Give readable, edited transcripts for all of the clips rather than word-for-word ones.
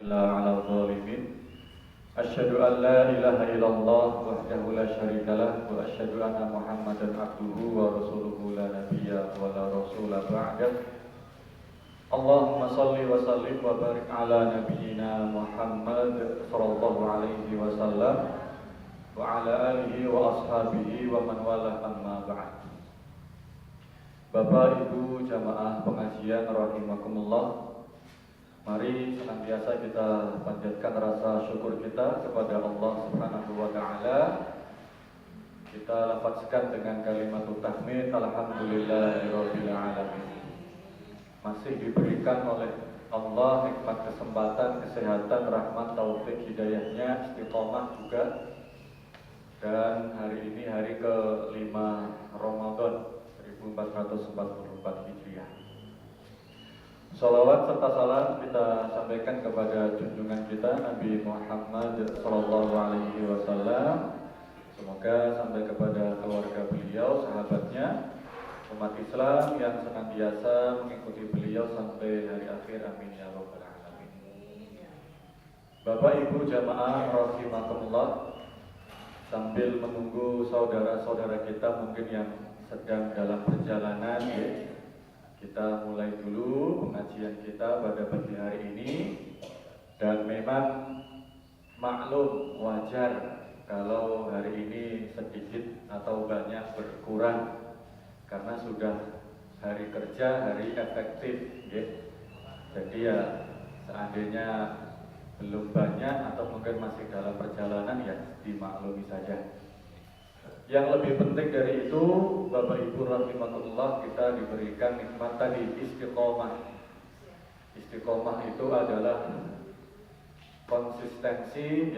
على الظالمين أشهد أن لا إله إلا الله وحده لا شريك له وأشهد أن محمدا عبده ورسوله لا نبي ولا رسول بعده اللهم صل وسلم وبارك على نبينا محمد صلى الله عليه وسلم وعلى آله وأصحابه ومن والاه أما بعد. Bapak Ibu jamaah pengajian rahimakumullah, mari senantiasa kita panjatkan rasa syukur kita kepada Allah Subhanahu wa taala. Kita lafazkan dengan kalimat tahmid alhamdulillahirabbil alamin. Masih diberikan oleh Allah nikmat kesempatan, kesehatan, rahmat, taufik, hidayahnya, istiqomah juga. Dan hari ini hari ke-5 Ramadan 1444 Hijriah. Salawat serta salam kita sampaikan kepada junjungan kita Nabi Muhammad sallallahu alaihi wasallam. Semoga sampai kepada keluarga beliau, sahabatnya, umat Islam yang senantiasa mengikuti beliau sampai hari akhir. Amin ya rabbal alamin. Bapak Ibu jamaah rahimakumullah, sambil menunggu saudara-saudara kita mungkin yang sedang dalam perjalanan, kita mulai dulu pengajian kita pada pagi hari ini. Dan memang maklum, wajar kalau hari ini sedikit atau banyak berkurang karena sudah hari kerja, hari efektif, Jadi ya seandainya belum banyak atau mungkin masih dalam perjalanan, ya dimaklumi saja. Yang lebih penting dari itu, Bapak Ibu rahimakumullah, kita diberikan nikmat tadi, istiqomah. Istiqomah itu adalah konsistensi,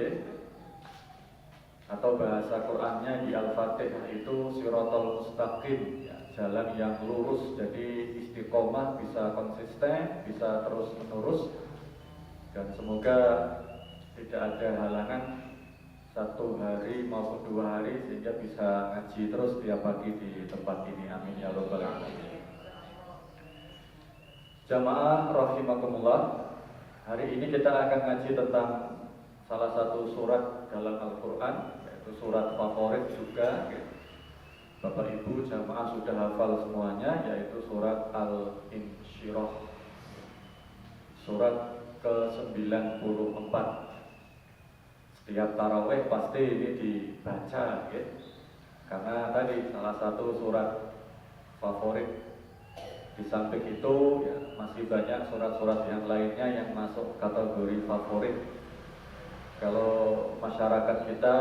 atau bahasa Qur'annya di Al-Fatihah itu siratal mustaqim, jalan yang lurus. Jadi istiqomah bisa konsisten, bisa terus menerus, dan semoga tidak ada halangan 1 hari maupun 2 hari sehingga bisa ngaji terus tiap pagi di tempat ini. Amin ya rabbal alamin. Jamaah rahimakumullah, hari ini kita akan ngaji tentang salah satu surat dalam Al-Quran, yaitu surat favorit juga. Bapak Ibu jamaah sudah hafal semuanya, yaitu surat Al-Insyirah, surat ke-94. Setiap tarawih pasti ini dibaca, karena tadi salah satu surat favorit. Di samping itu masih banyak surat-surat yang lainnya yang masuk kategori favorit. Kalau masyarakat kita,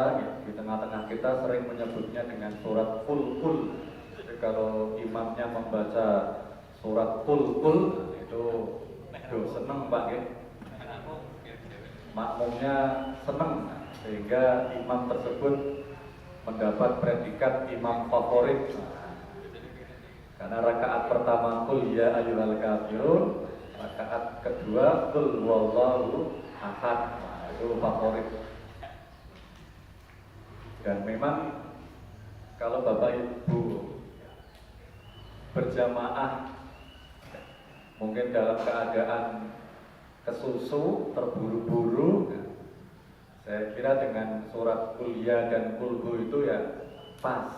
di tengah-tengah kita sering menyebutnya dengan surat kul-kul. Jadi kalau imamnya membaca surat kul-kul itu seneng Pak, makmumnya senang, sehingga imam tersebut mendapat predikat imam favorit. Karena rakaat pertama qul ya ayyuhal kafirun, rakaat kedua qul huwallahu ahad, itu favorit. Dan memang kalau Bapak Ibu berjamaah mungkin dalam keadaan kesusu, terburu-buru, saya kira dengan surat kuliah dan kulhu itu ya pas,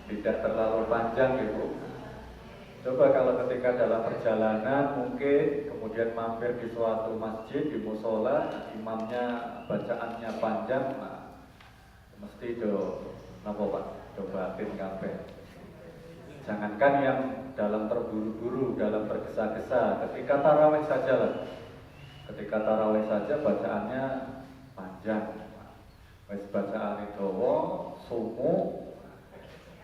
tidak terlalu panjang gitu. Coba kalau ketika dalam perjalanan mungkin kemudian mampir di suatu masjid, di musola, imamnya bacaannya panjang, mesti cobain kabeh. Jangankan yang dalam terburu-buru, dalam tergesa-gesa, ketika tarawih saja lah. Ketika tarawih saja bacaannya panjang. Wis bacaan itu sumu,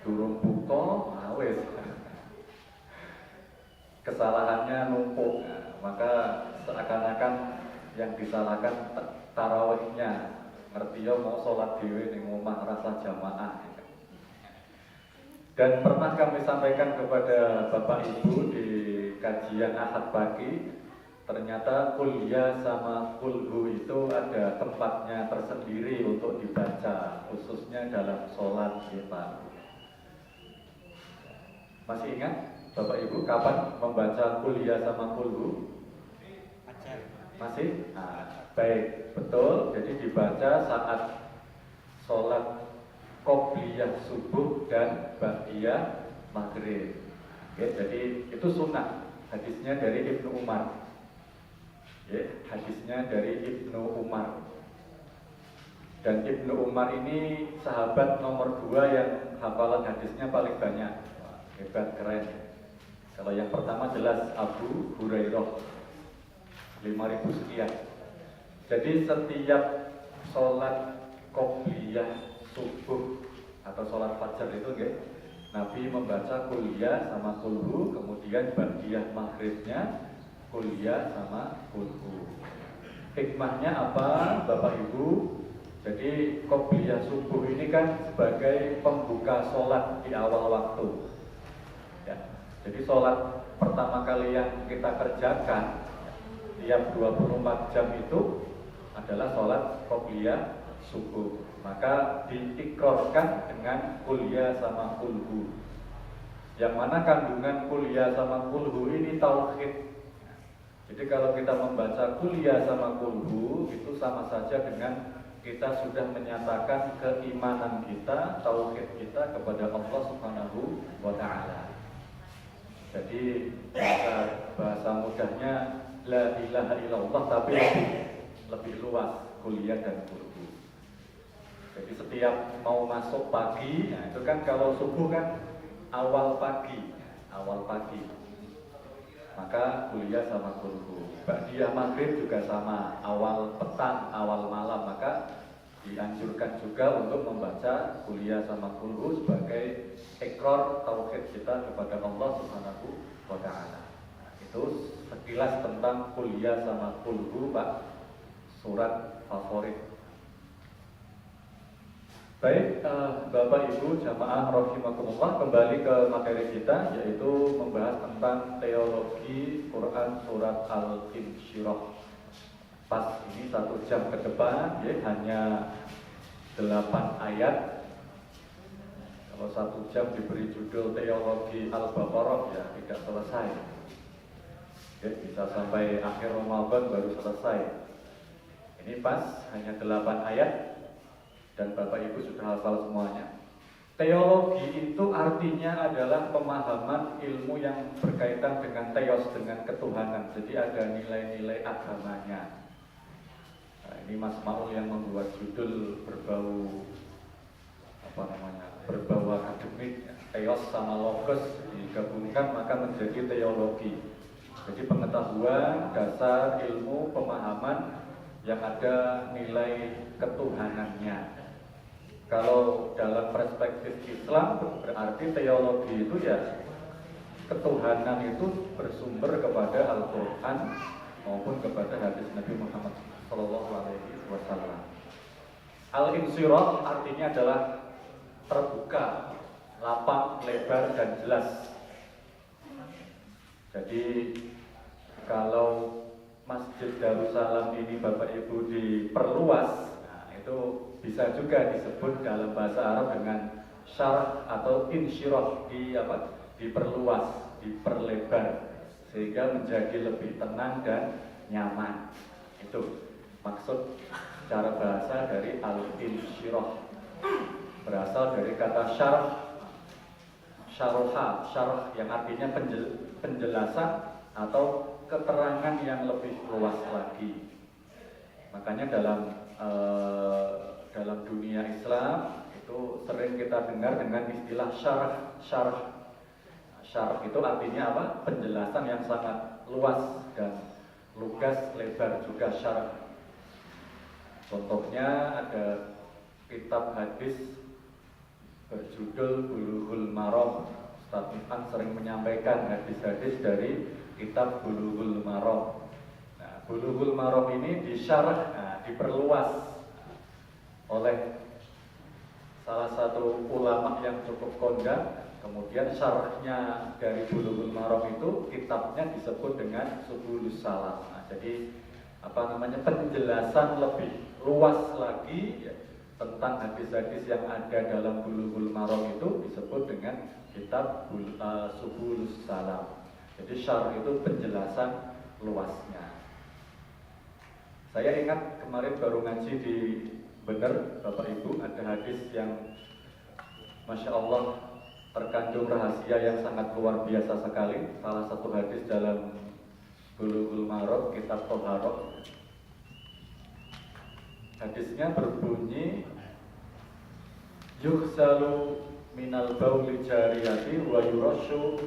durung buka, wis. Kesalahannya numpuk, maka seakan-akan yang disalahkan tarawihnya. Ngerti ya mau sholat dhewe ning omah rasa jamaah. Dan pernah kami sampaikan kepada Bapak Ibu di kajian Ahad pagi, ternyata kuliah sama kulhu itu ada tempatnya tersendiri untuk dibaca, khususnya dalam sholat kita. Masih ingat Bapak Ibu kapan membaca kuliah sama kulhu? Masih? Nah, baik, betul. Jadi dibaca saat sholat qobliyah subuh dan ba'diyah maghrib. Oke, jadi itu sunnah. Hadisnya dari Ibnu Umar. Oke, hadisnya dari Ibnu Umar. Dan Ibnu Umar ini sahabat nomor 2 yang hafalan hadisnya paling banyak. Wah, hebat, keren. Kalau yang pertama jelas Abu Hurairah. 5.000 sekian. Jadi setiap sholat qobliyah subuh atau sholat fajar itu Nabi membaca kuliah sama kulhu, kemudian ba'diyah maghribnya kuliah sama kulhu. Hikmahnya apa Bapak Ibu? Jadi qobliyah subuh ini kan sebagai pembuka sholat di awal waktu ya. Jadi sholat pertama kali yang kita kerjakan tiap 24 jam itu adalah sholat qobliyah subuh. Maka diikrarkan dengan kuliah sama kulhu. Yang mana kandungan kuliah sama kulhu ini tauhid. Jadi kalau kita membaca kuliah sama kulhu itu sama saja dengan kita sudah menyatakan keimanan kita, tauhid kita kepada Allah Subhanahu wa Ta'ala. Jadi bahasa mudahnya la ilaha illallah, tapi lebih luas kuliah dan kulhu. Jadi setiap mau masuk pagi, nah itu kan kalau subuh kan awal pagi, maka kuliah sama kulhu. Ba'diyah maghrib juga sama, awal petang, awal malam, maka dianjurkan juga untuk membaca kuliah sama kulhu sebagai ikrar tauhid kita kepada Allah Subhanahu wa Ta'ala. Itu sekilas tentang kuliah sama kulhu, Pak. Surat favorit. Baik, Bapak Ibu jamaah rahimakumullah, kembali ke materi kita, yaitu membahas tentang teologi Quran surat Al-Insyirah. Pas ini 1 jam ke depan, ya, hanya 8 ayat. Kalau 1 jam diberi judul teologi Al-Baqarah, ya tidak selesai. Ya, bisa sampai akhir Ramadan baru selesai. Ini pas hanya 8 ayat dan Bapak Ibu sudah hafal semuanya. Teologi itu artinya adalah pemahaman ilmu yang berkaitan dengan teos, dengan ketuhanan. Jadi ada nilai-nilai agamanya. Nah, ini Mas Maul yang membuat judul berbau berbau akademik. Teos sama logos digabungkan maka menjadi teologi. Jadi pengetahuan, dasar, ilmu, pemahaman yang ada nilai ketuhanannya. Kalau dalam perspektif Islam berarti teologi itu ya ketuhanan itu bersumber kepada Al-Quran maupun kepada hadis Nabi Muhammad SAW. Al-Insyirah artinya adalah terbuka, lapang, lebar, dan jelas. Jadi kalau Masjid Darussalam ini Bapak Ibu diperluas, nah itu bisa juga disebut dalam bahasa Arab dengan syarh atau insyirah, diperluas, diperlebar sehingga menjadi lebih tenang dan nyaman. Itu maksud cara bahasa dari al-insyirah. Berasal dari kata syarh, syarh yang artinya penjelasan atau keterangan yang lebih luas lagi. Makanya dalam dunia Islam itu sering kita dengar dengan istilah syarh. Syarh itu artinya apa? Penjelasan yang sangat luas dan lugas, lebar juga syarh. Contohnya ada kitab hadis berjudul Bulughul Maram. Ustaz Mifan sering menyampaikan hadis-hadis dari kitab Bulughul Maram. Nah, Bulughul Maram ini disyarah, diperluas oleh salah satu ulama yang cukup kondang. Kemudian syarahnya dari Bulughul Maram itu kitabnya disebut dengan Subulus Salam. Nah, jadi penjelasan lebih luas lagi ya, tentang hadis-hadis yang ada dalam Bulughul Maram itu disebut dengan kitab Subulus Salam. Jadi syarh itu penjelasan luasnya. Saya ingat kemarin baru ngaji di Bener, Bapak Ibu, ada hadis yang Masya Allah terkandung rahasia yang sangat luar biasa sekali. Salah satu hadis dalam Bulughul Maram, kitab Thaharah. Hadisnya berbunyi, yughsalu minal bauli jariyati wa yurashu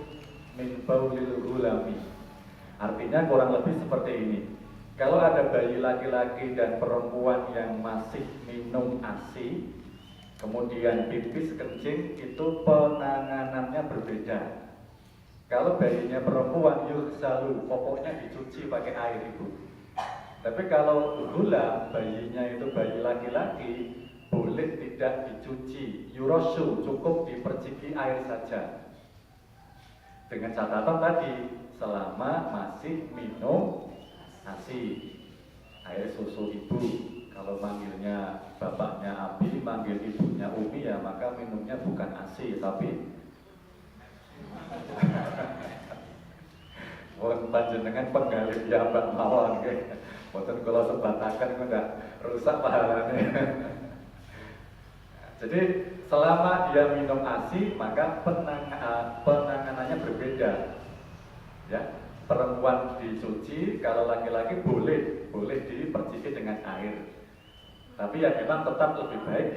min baulil gulami. Artinya kurang lebih seperti ini. Kalau ada bayi laki-laki dan perempuan yang masih minum ASI, kemudian pipis kencing, itu penanganannya berbeda. Kalau bayinya perempuan, yughsalu, pokoknya dicuci pakai air ibu. Tapi kalau gula, bayinya itu bayi laki-laki, boleh tidak dicuci, yurashu, cukup diperciki air saja. Dengan catatan tadi, selama masih minum ASI, air susu ibu. Kalau manggilnya bapaknya Abi, manggil ibunya Umi, ya maka minumnya bukan ASI, tapi panjenengan penggalih ya Mbak mawon nggih. Mboten kula sebataken udah rusak pahalanya. Jadi selama dia minum ASI maka penanganannya berbeda. Ya, perempuan dicuci, kalau laki-laki boleh diperciki dengan air. Tapi ya memang tetap lebih baik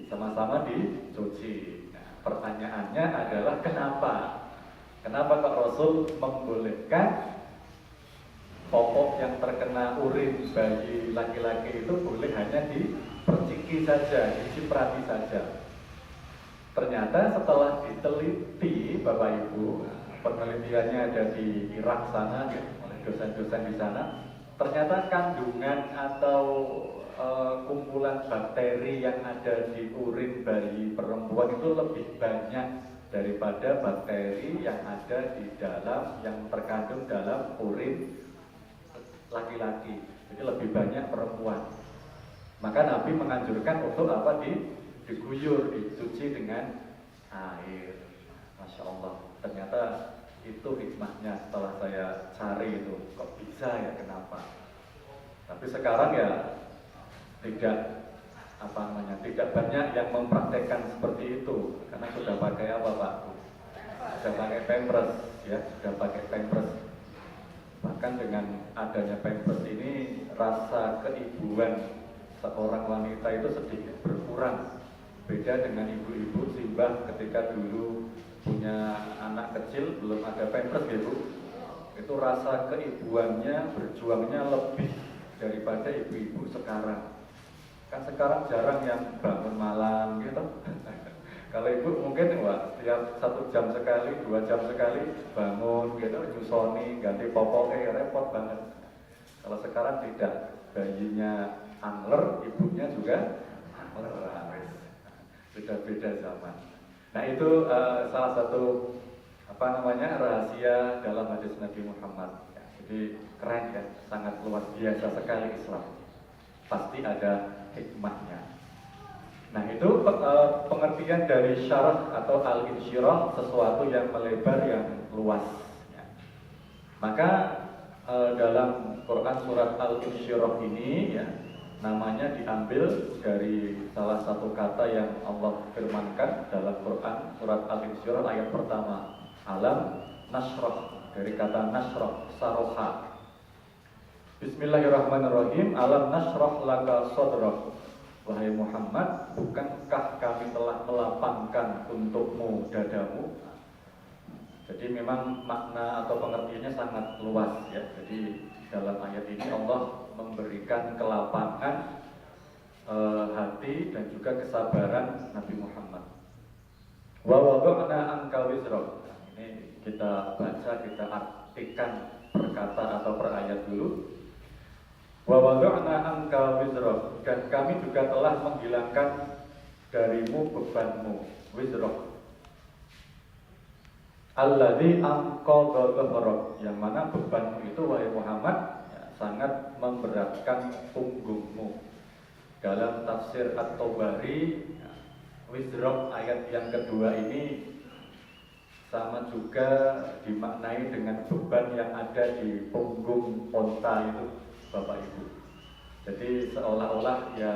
sama-sama dicuci. Nah, pertanyaannya adalah Kenapa kok Rasul membolehkan popok yang terkena urin bayi laki-laki itu boleh hanya diperciki saja, diciprati saja. Ternyata setelah diteliti Bapak Ibu, penelitiannya ada di Irak sana, oleh dosen-dosen di sana, ternyata kandungan atau kumpulan bakteri yang ada di urin bayi perempuan itu lebih banyak daripada bakteri yang ada di dalam, yang terkandung dalam urin laki-laki. Jadi lebih banyak perempuan. Maka Nabi menganjurkan untuk apa? Diguyur, dicuci dengan air. Masya Allah. Ternyata itu hikmahnya. Setelah saya cari itu, kok bisa ya, kenapa? Tapi sekarang ya tidak banyak yang mempraktekkan seperti itu, karena sudah pakai apa Pak? Sudah pakai Pampers, ya, sudah pakai Pampers. Bahkan dengan adanya Pampers ini, rasa keibuan seorang wanita itu sedikit berkurang. Beda dengan ibu-ibu simbah ketika dulu punya anak kecil belum ada Pampers ya Bu. Itu rasa keibuannya, berjuangnya lebih daripada ibu-ibu sekarang. Kan sekarang jarang yang bangun malam gitu. Kalau ibu mungkin setiap 1 jam sekali, 2 jam sekali bangun gitu, nyusoni, ganti popoknya, repot banget. Kalau sekarang tidak, bayinya angler, ibunya juga angler. Sudah beda zaman. Nah itu salah satu rahasia dalam hadis Nabi Muhammad. Ya, jadi keren ya, sangat luar biasa sekali Islam. Pasti ada hikmahnya. Nah itu pengertian dari syarah atau al-insyirah, sesuatu yang melebar, yang luas ya. Maka dalam Quran surat al-insyirah ini ya, namanya diambil dari salah satu kata yang Allah firmankan dalam Quran surat al-insyirah ayat pertama, alam nashrah, dari kata nashrah, saroha. Bismillahirrahmanirrahim. Alam nashrah laka sadrak. Wahai Muhammad, bukankah kami telah melapangkan untukmu dadamu? Jadi memang makna atau pengertiannya sangat luas ya. Jadi dalam ayat ini Allah memberikan kelapangan hati dan juga kesabaran Nabi Muhammad. Wa wada'na anka wizrak. Ini kita baca, kita artikan per kata atau per ayat dulu. Wa wada'na anka wizrak, dan kami juga telah menghilangkan darimu bebanmu, wizrak. Alladzi anqadha dhahrak, yang mana bebanmu itu wahai Muhammad ya, sangat memberatkan punggungmu. Dalam tafsir At-Tabari, ya, wizrak ayat yang kedua ini sama juga dimaknai dengan beban yang ada di punggung onta itu Bapak Ibu. Jadi seolah-olah ya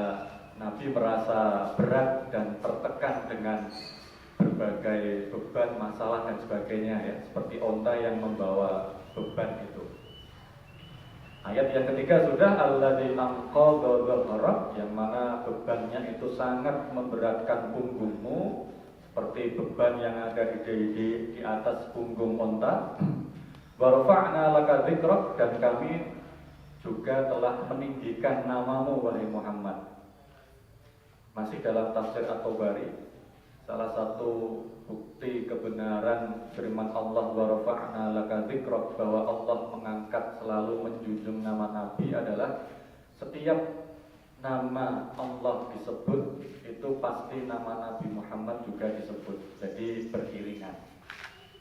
Nabi merasa berat dan tertekan dengan berbagai beban, masalah dan sebagainya ya, seperti onta yang membawa beban itu. Ayat yang ketiga sudah alladzi anqadha dhahrak, yang mana bebannya itu sangat memberatkan punggungmu, seperti beban yang ada di atas punggung onta. Wa rafa'na laka dzikrak, dan kami juga telah meninggikan namamu wahai Muhammad. Masih dalam tafsir At-Tabari, salah satu bukti kebenaran firman Allah wa rafa'na laka dzikrak, bahwa Allah mengangkat, selalu menjunjung nama Nabi, adalah setiap nama Allah disebut itu pasti nama Nabi Muhammad juga disebut. Jadi beriringan.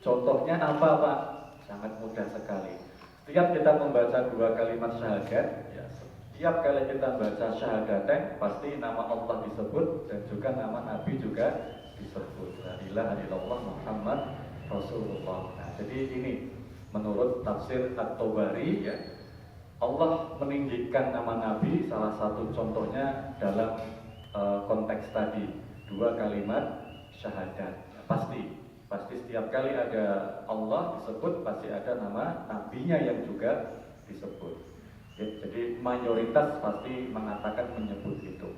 Contohnya apa Pak? Sangat mudah sekali. Setiap kita membaca 2 kalimat syahadat, ya, setiap kali kita baca syahadatain pasti nama Allah disebut dan juga nama Nabi juga disebut. La ilaha illallah Muhammad Rasulullah. Nah, jadi ini menurut tafsir At-Tabari ya, Allah meninggikan nama Nabi salah satu contohnya dalam konteks tadi 2 kalimat syahadat. Ya, pasti setiap kali ada Allah disebut pasti ada nama nabinya yang juga disebut. Ya, jadi mayoritas pasti mengatakan menyebut itu.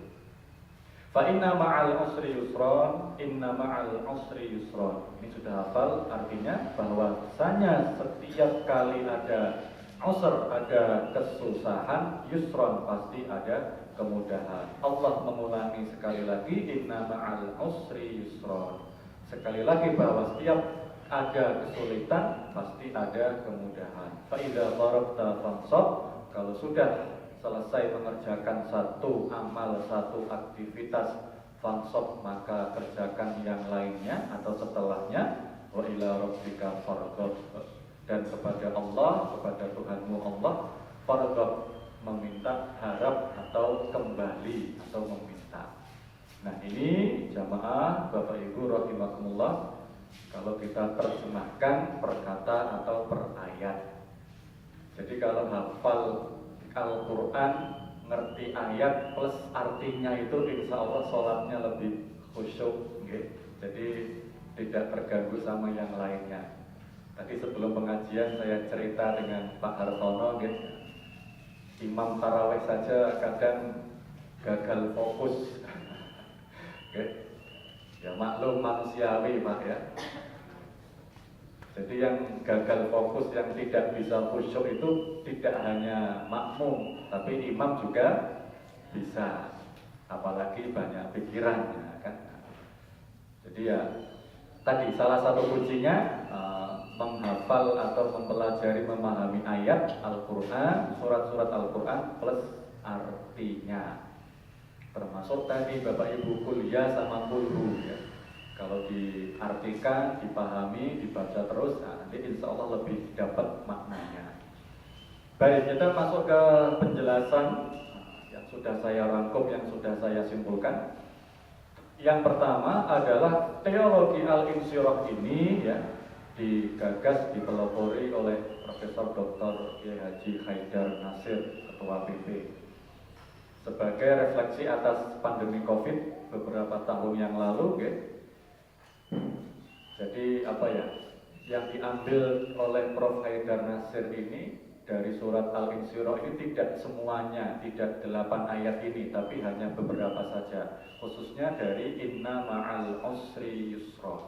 Fa inna ma'al usri yusron, inna ma'al usri yusron. Ini sudah hafal, artinya bahwasanya setiap kali ada usr, ada kesusahan, yusron pasti ada kemudahan. Allah mengulangi sekali lagi, inna ma'al usri yusron. Sekali lagi bahwa setiap ada kesulitan pasti ada kemudahan. Fa idza darabta fansab, kalau sudah selesai mengerjakan satu amal, satu aktivitas, fansab, maka kerjakan yang lainnya atau setelahnya. Wa ila rabbika farghab, dan kepada Allah, kepada Tuhanmu Allah, farghab, meminta, harap atau kembali atau meminta. Nah ini jamaah Bapak Ibu rahimakumullah, kalau kita terjemahkan per kata atau per ayat. Jadi kalau hafal Al-Quran, ngerti ayat plus artinya itu, insya Allah sholatnya lebih khusyuk, gitu. Jadi tidak terganggu sama yang lainnya. Tadi sebelum pengajian saya cerita dengan Pak Hartono, gitu. Imam tarawih saja kadang gagal fokus. Ya maklum manusiawi Pak ya. Jadi yang gagal fokus, yang tidak bisa khusyuk itu tidak hanya makmum, tapi imam juga bisa, apalagi banyak pikirannya kan. Jadi ya tadi salah satu kuncinya menghafal atau mempelajari, memahami ayat Al-Quran, surat-surat Al-Quran plus artinya. Termasuk tadi Bapak Ibu kuliah sama kulhu ya. Kalau diartikan, dipahami, dibaca terus, nah nanti insya Allah lebih dapat maknanya. Baik, kita masuk ke penjelasan yang sudah saya rangkum, yang sudah saya simpulkan. Yang pertama adalah teologi al-insyirah ini ya, digagas, dipelopori oleh Profesor Dr. Kiai Haji Haidar Nasir, Ketua PP. Sebagai refleksi atas pandemi COVID beberapa tahun yang lalu, okay. Jadi apa ya, yang diambil oleh Prof. Haidar Nasir ini dari surat Al-Insyirah ini tidak semuanya, tidak 8 ayat ini, tapi hanya beberapa saja. Khususnya dari Inna ma'al usri yusra.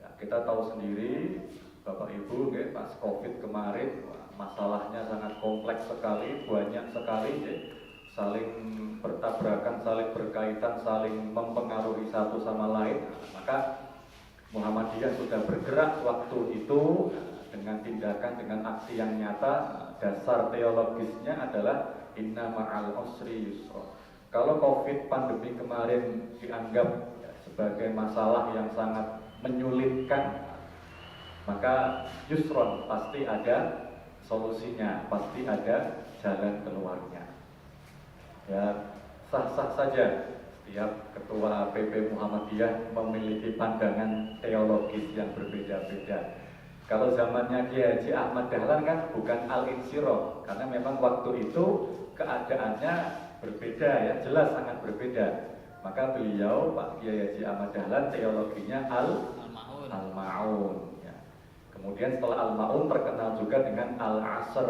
Ya, kita tahu sendiri, Bapak Ibu, okay, pas COVID kemarin, masalahnya sangat kompleks sekali, banyak sekali, okay. Saling bertabrakan, saling berkaitan, saling mempengaruhi satu sama lain. Maka Muhammadiyah sudah bergerak waktu itu dengan tindakan, dengan aksi yang nyata. Dasar teologisnya adalah inna ma'al usri yusra. Kalau COVID pandemi kemarin dianggap sebagai masalah yang sangat menyulitkan, maka yusron pasti ada solusinya, pasti ada jalan keluarnya. Ya, sah-sah saja setiap ketua PP Muhammadiyah memiliki pandangan teologis yang berbeda-beda. Kalau zamannya Kiai Haji Ahmad Dahlan kan bukan al-insyirah, karena memang waktu itu keadaannya berbeda ya, jelas sangat berbeda. Maka beliau Pak Kiai Haji Ahmad Dahlan teologinya Al-Ma'un ya. Kemudian setelah Al-Ma'un terkenal juga dengan Al-Asr.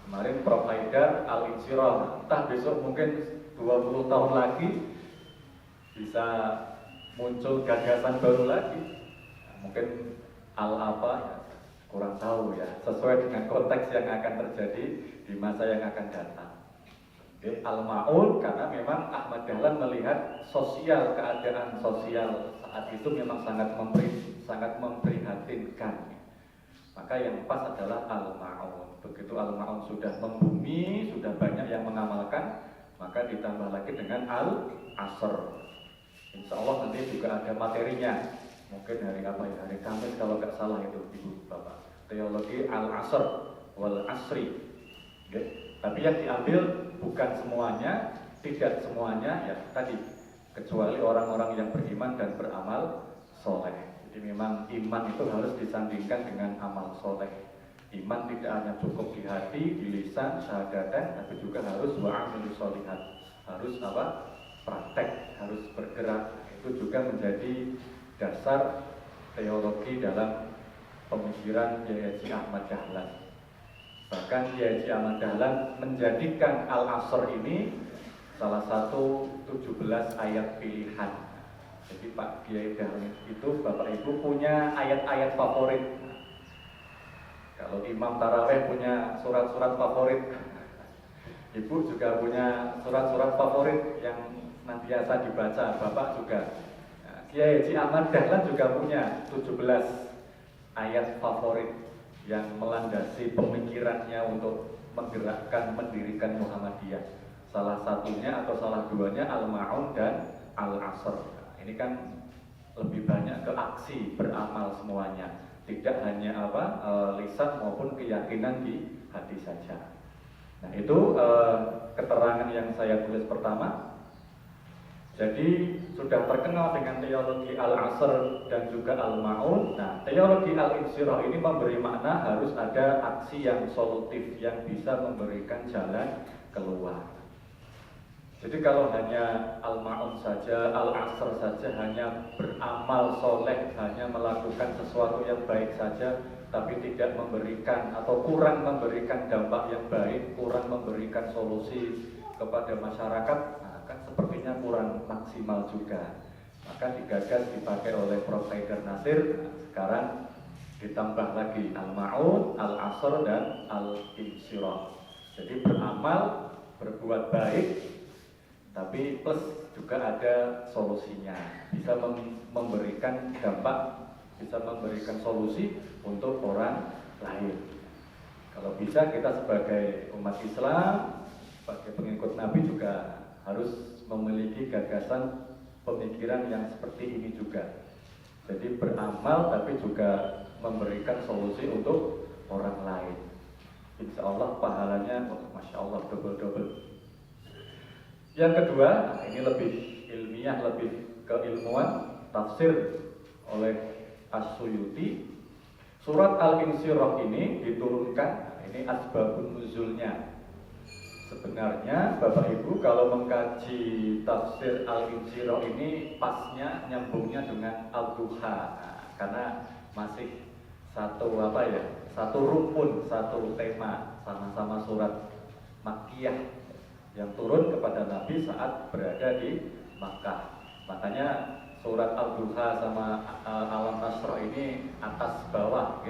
Kemarin Prof. Haidar Al-Insyirah, entah besok mungkin 20 tahun lagi bisa muncul gagasan baru lagi. Mungkin Al-apa ya, kurang tahu ya, sesuai dengan konteks yang akan terjadi di masa yang akan datang. Al-Ma'un karena memang Ahmad Dahlan melihat keadaan sosial saat itu memang sangat memprihatinkan. Maka yang pas adalah Al-Ma'un. Begitu Al-Ma'un sudah membumi, sudah banyak yang mengamalkan, maka ditambah lagi dengan Al-Asr. Insya Allah nanti juga ada materinya. Mungkin hari apa ya? Hari Kamis kalau nggak salah itu Ibu Bapak. Teologi Al-Asr wal Asri. Tapi yang diambil bukan semuanya, tidak semuanya ya tadi, kecuali orang-orang yang beriman dan beramal soleh. Jadi memang iman itu harus disandingkan dengan amal soleh. Iman tidak hanya cukup di hati, di lisan, syahadatan, tapi juga harus wa'amilus sholihat. Harus praktek, harus bergerak. Itu juga menjadi dasar teologi dalam pemikiran Kiai Haji Ahmad Dahlan. Bahkan Kiai Haji Ahmad Dahlan menjadikan Al-Asr ini salah satu 17 ayat pilihan. Jadi Pak Kiai Dahlan itu Bapak Ibu punya ayat-ayat favorit. Kalau Imam Taraweh punya surat-surat favorit, Ibu juga punya surat-surat favorit yang nantiasa dibaca, Bapak juga. Kiai Haji Ahmad Dahlan juga punya 17 ayat favorit yang melandasi pemikirannya untuk mendirikan Muhammadiyah. Salah satunya atau salah duanya Al-Ma'un dan Al-Asr. Ini kan lebih banyak ke aksi, beramal semuanya. Tidak hanya lisan maupun keyakinan di hati saja. Nah itu keterangan yang saya tulis pertama. Jadi sudah terkenal dengan teologi Al-Asr dan juga Al-Ma'un. Nah, teologi Al-Insyirah ini memberi makna harus ada aksi yang solutif yang bisa memberikan jalan keluar. Jadi kalau hanya Al-Ma'un saja, Al-Asr saja, hanya beramal soleh, hanya melakukan sesuatu yang baik saja, tapi tidak memberikan atau kurang memberikan dampak yang baik, kurang memberikan solusi kepada masyarakat, kan sepertinya kurang maksimal juga. Maka digagas dipakai oleh Prof. Haidar Nasir. Sekarang ditambah lagi Al-Ma'un, Al-Asr dan Al-Insyirah. Jadi beramal, berbuat baik, tapi plus juga ada solusinya. Bisa memberikan dampak, bisa memberikan solusi untuk orang lain. Kalau bisa kita sebagai umat Islam, sebagai pengikut Nabi juga harus memiliki gagasan pemikiran yang seperti ini juga. Jadi beramal tapi juga memberikan solusi untuk orang lain. Insya Allah pahalanya, Masya Allah, double-double. Yang kedua, ini lebih ilmiah, lebih keilmuan, tafsir oleh As-Suyuti. Surat Al-Insyirah ini diturunkan, ini asbabun nuzulnya. Sebenarnya Bapak Ibu kalau mengkaji tafsir Al-Insyirah ini pasnya nyambungnya dengan Al-Duha. Karena masih satu rumpun, satu tema, sama-sama surat Makkiyah yang turun kepada Nabi saat berada di Makkah. Makanya surat Al-Duha sama Al-Nasr ini atas bawah,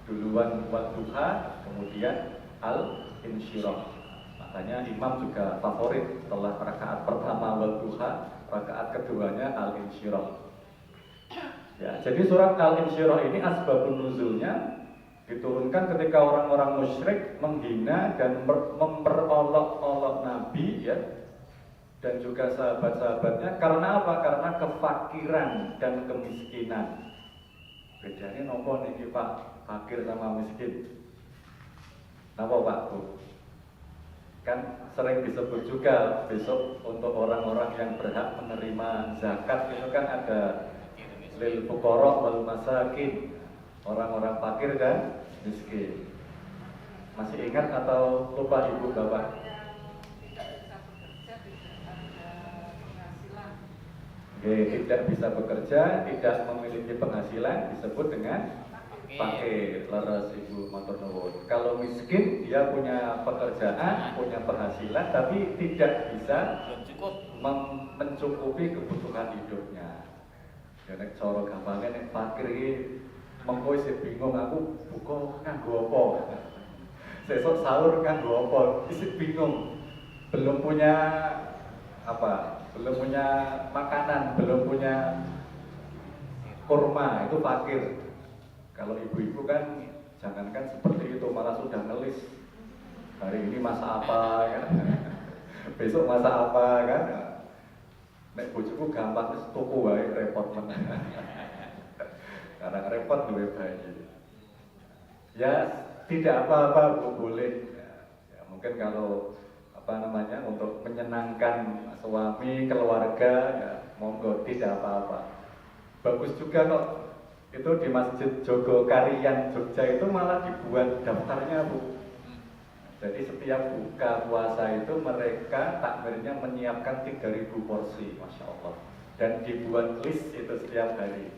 duluan Wad-Duha, kemudian Al-Insyirah. Makanya imam juga favorit setelah rakaat pertama Wad-Duha, rakaat keduanya Al-Insyirah. Ya, jadi surat Al-Insyirah ini asbabun nuzulnya diturunkan ketika orang-orang musyrik menghina dan memperolok-olok Nabi ya, dan juga sahabat-sahabatnya. Karena apa? Karena kefakiran dan kemiskinan. Bedanya nopo niki Pak, fakir sama miskin. Napa Pak Bu? Kan sering disebut juga besok untuk orang-orang yang berhak menerima zakat itu kan ada lil fuqara wal masakin, orang-orang fakir dan miskin. Masih ingat atau lupa Ibu Bapak? Oke, tidak bisa bekerja, tidak memiliki penghasilan disebut dengan fakir. Leres Ibu matur nuwun. Kalau miskin dia punya pekerjaan, punya penghasilan tapi tidak bisa mencukupi kebutuhan hidupnya. Ya nek cara gampangnya nek fakir iki mengko isih bingung aku buka nganggo apa. Sesuk sahur nganggo apa, isih bingung. Belum punya apa? Belum punya makanan, belum punya kurma, itu fakir. Kalau ibu-ibu kan jangankan seperti itu, malah sudah ngelis. Hari ini masak apa kan? Besok masak apa kan? Nek bojoku gampang wis tuku wae repot men. Karena repot duwe bayi. Ya tidak apa-apa Bu, boleh. Ya, mungkin kalau apa namanya untuk menyenangkan suami, keluarga, ya monggo tidak apa-apa. Bagus juga kok itu di Masjid Jogokarian Jogja itu malah dibuat daftarnya Bu. Jadi setiap buka puasa itu mereka takmirnya menyiapkan 3.000 porsi, Masya Allah. Dan dibuat list itu setiap hari.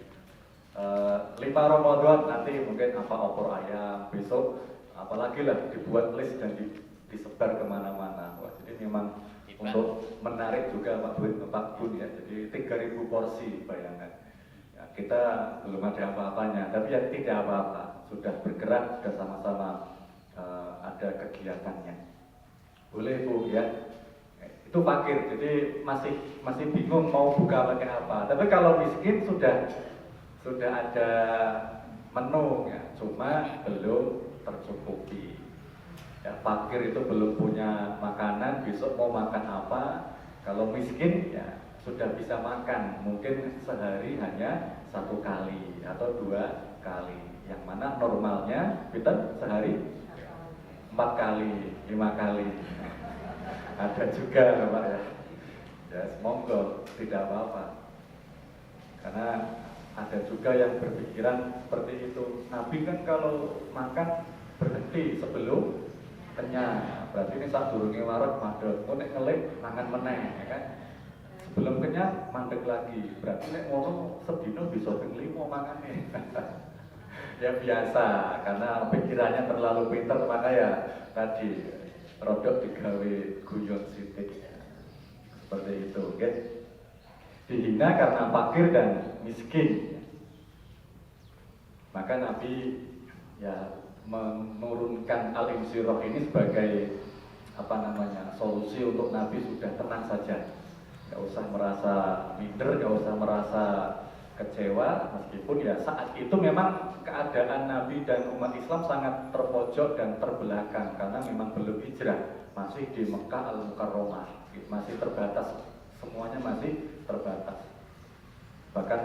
5 Ramadan nanti mungkin apa opor ayam, besok apalagi lah dibuat list dan disebar kemana-mana. Wah, jadi memang untuk menarik juga Pak Bun ya. Jadi 3.000 porsi bayangkan. Ya, kita belum ada apa-apanya, tapi ya tidak apa-apa. Sudah bergerak, sudah sama-sama ada kegiatannya. Boleh Bu ya. Itu fakir, jadi masih bingung mau buka pakai apa. Tapi kalau miskin sudah ada menu ya, cuma belum tercukupi. Ya, fakir itu belum punya makanan, besok mau makan apa. Kalau miskin ya sudah bisa makan, mungkin sehari hanya 1 kali atau 2 kali. Yang mana normalnya kita sehari 4 kali, 5 kali. Ada juga Bapak ya. Ya, monggo tidak apa-apa. Karena ada juga yang berpikiran seperti itu. Nabi kan kalau makan berhenti sebelum kenyang. Berarti ini saat durunge wareg mandek, nek ngelik mangan meneh ya kan. Sebelum kenyang mandek lagi. Berarti nek ngono sedina bisa ping 5 mangane. Ya biasa, karena pikirannya terlalu pintar maka ya tadi rodok digawe guyon sithik. Seperti itu, guys. Dihina karena fakir dan miskin. Maka Nabi ya menurunkan al-insyirah ini sebagai apa namanya solusi untuk Nabi sudah tenang saja, nggak usah merasa minder, nggak usah merasa kecewa, meskipun ya saat itu memang keadaan Nabi dan umat Islam sangat terpojok dan terbelakang karena memang belum hijrah, masih di Mekah Al-Mukarramah, masih terbatas, semuanya masih terbatas. Bahkan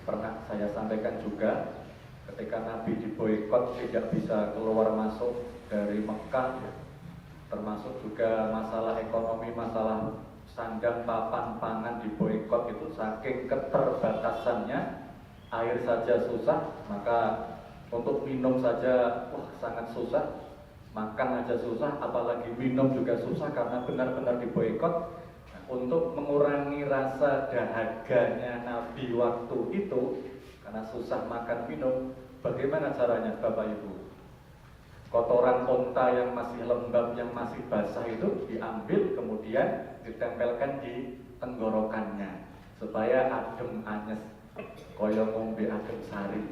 pernah saya sampaikan juga ketika Nabi diboikot tidak bisa keluar masuk dari Mekah, termasuk juga masalah ekonomi, masalah sandang, papan, pangan diboikot itu saking keterbatasannya, air saja susah, maka untuk minum saja wah sangat susah, makan aja susah, apalagi minum juga susah karena benar-benar diboikot. Untuk mengurangi rasa dahaganya Nabi waktu itu karena susah makan minum, bagaimana caranya Bapak Ibu? Kotoran unta yang masih lembab, yang masih basah itu diambil kemudian ditempelkan di tenggorokannya supaya adem anyes koyo ngombe adem sari.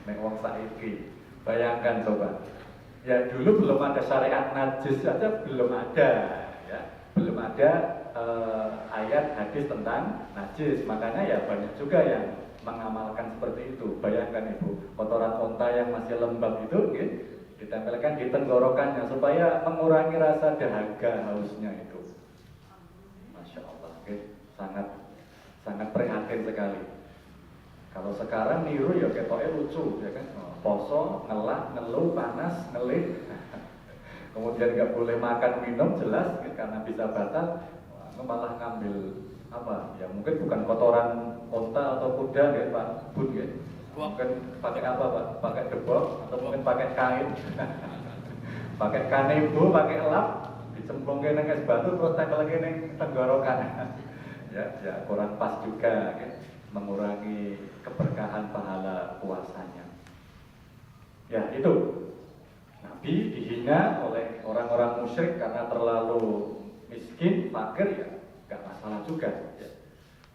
Nek wong saiki bayangkan coba. Ya dulu belum ada syariat najis saja belum ada ya. Belum ada ayat hadis tentang najis, makanya ya banyak juga yang mengamalkan seperti itu. Bayangkan Ibu, kotoran unta yang masih lembab itu ditempelkan di tenggorokannya supaya mengurangi rasa dahaga hausnya itu. Masya Allah, sangat prihatin sekali. Kalau sekarang niru ya ketoknya lucu ya kan, poso, ngelah, ngeluh, panas, ngelih. Kemudian nggak boleh makan minum jelas karena bisa batal, malah ngambil apa ya mungkin bukan kotoran unta atau kuda ya Pak Bun ya, Mungkin pakai apa Pak? Pakai debok atau mungkin pakai kain? Pakai kanebo, pakai lap, dicemplungke nang es batu terus tekel nang tenggorokan. Ya kurang pas juga, ya. Mengurangi keberkahan pahala puasanya. Ya itu, Nabi dihina oleh orang-orang musyrik karena terlalu miskin, fakir, ya gak masalah juga. Ya.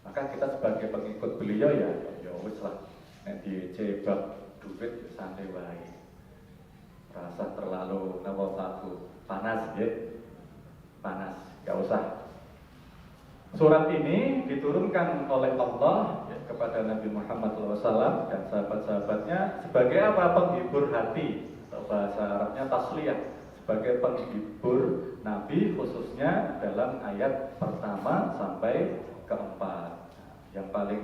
Maka kita sebagai pengikut beliau ya wis lah, nek dicebak duit ya santai wae. Rasa terlalu panas ya, panas, gak usah. Surat ini diturunkan oleh Allah ya, kepada Nabi Muhammad SAW dan sahabat-sahabatnya sebagai apa? Penghibur hati, atau bahasa Arabnya tasliyah, sebagai penghibur Nabi khususnya dalam ayat pertama sampai keempat. Yang paling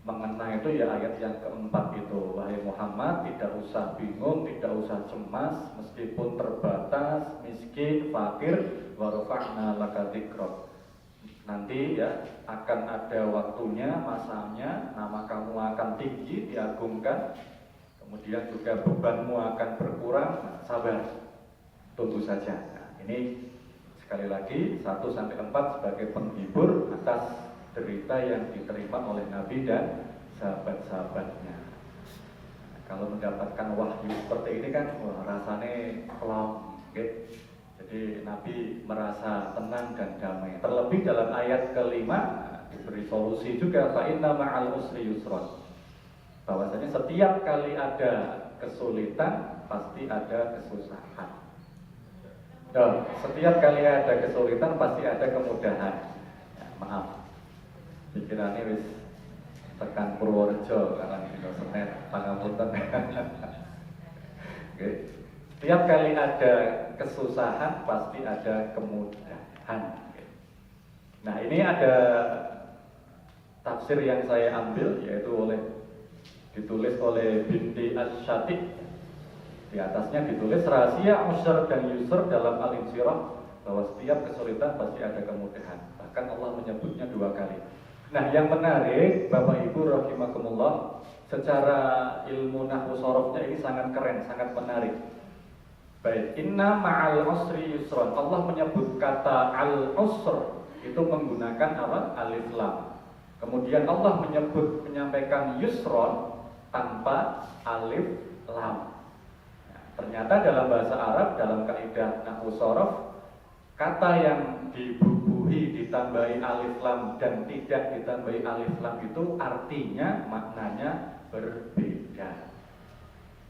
mengena itu ya ayat yang keempat itu, wahai Muhammad, tidak usah bingung, tidak usah cemas, meskipun terbatas, miskin, fakir, wa rafa'na laka dzikrak. Nanti ya akan ada waktunya, masanya, nama kamu akan tinggi, diagungkan, kemudian juga bebanmu akan berkurang. Nah, sabar, tunggu saja. Nah, ini sekali lagi 1-4 sebagai penghibur atas derita yang diterima oleh Nabi dan sahabat-sahabatnya. Nah, kalau mendapatkan wahyu seperti ini kan, wah, rasanya plong, gitu. Jadi Nabi merasa tenang dan damai. Terlebih dalam ayat kelima diberi solusi juga, fa inna ma'al usri yusron. Bahwasanya setiap kali ada kesulitan pasti ada kesusahan. Dan setiap kali ada kesulitan pasti ada kemudahan. Ya, maaf, pikirannya wis tekan Purworejo karena dino Senin pangapunten. Oke. Setiap kali ada kesusahan pasti ada kemudahan. Nah, ini ada tafsir yang saya ambil, yaitu ditulis oleh Binti Asy-Syatiq. Di atasnya ditulis rahasia usr dan yusr dalam Al-Insyirah, bahwa setiap kesulitan pasti ada kemudahan. Bahkan Allah menyebutnya 2 kali. Nah, yang menarik Bapak Ibu rahimakumullah, secara ilmu nahwu sharafnya ini sangat keren, sangat menarik. Baik, inna ma'al usri yusron. Allah menyebut kata al-usr itu menggunakan apa? Alif lam. Kemudian Allah menyampaikan yusron tanpa alif lam. Nah, ternyata dalam bahasa Arab, dalam kaidah nahwu sharaf, kata yang dibubuhi ditambahi alif lam dan tidak ditambahi alif lam itu artinya, maknanya berbeda.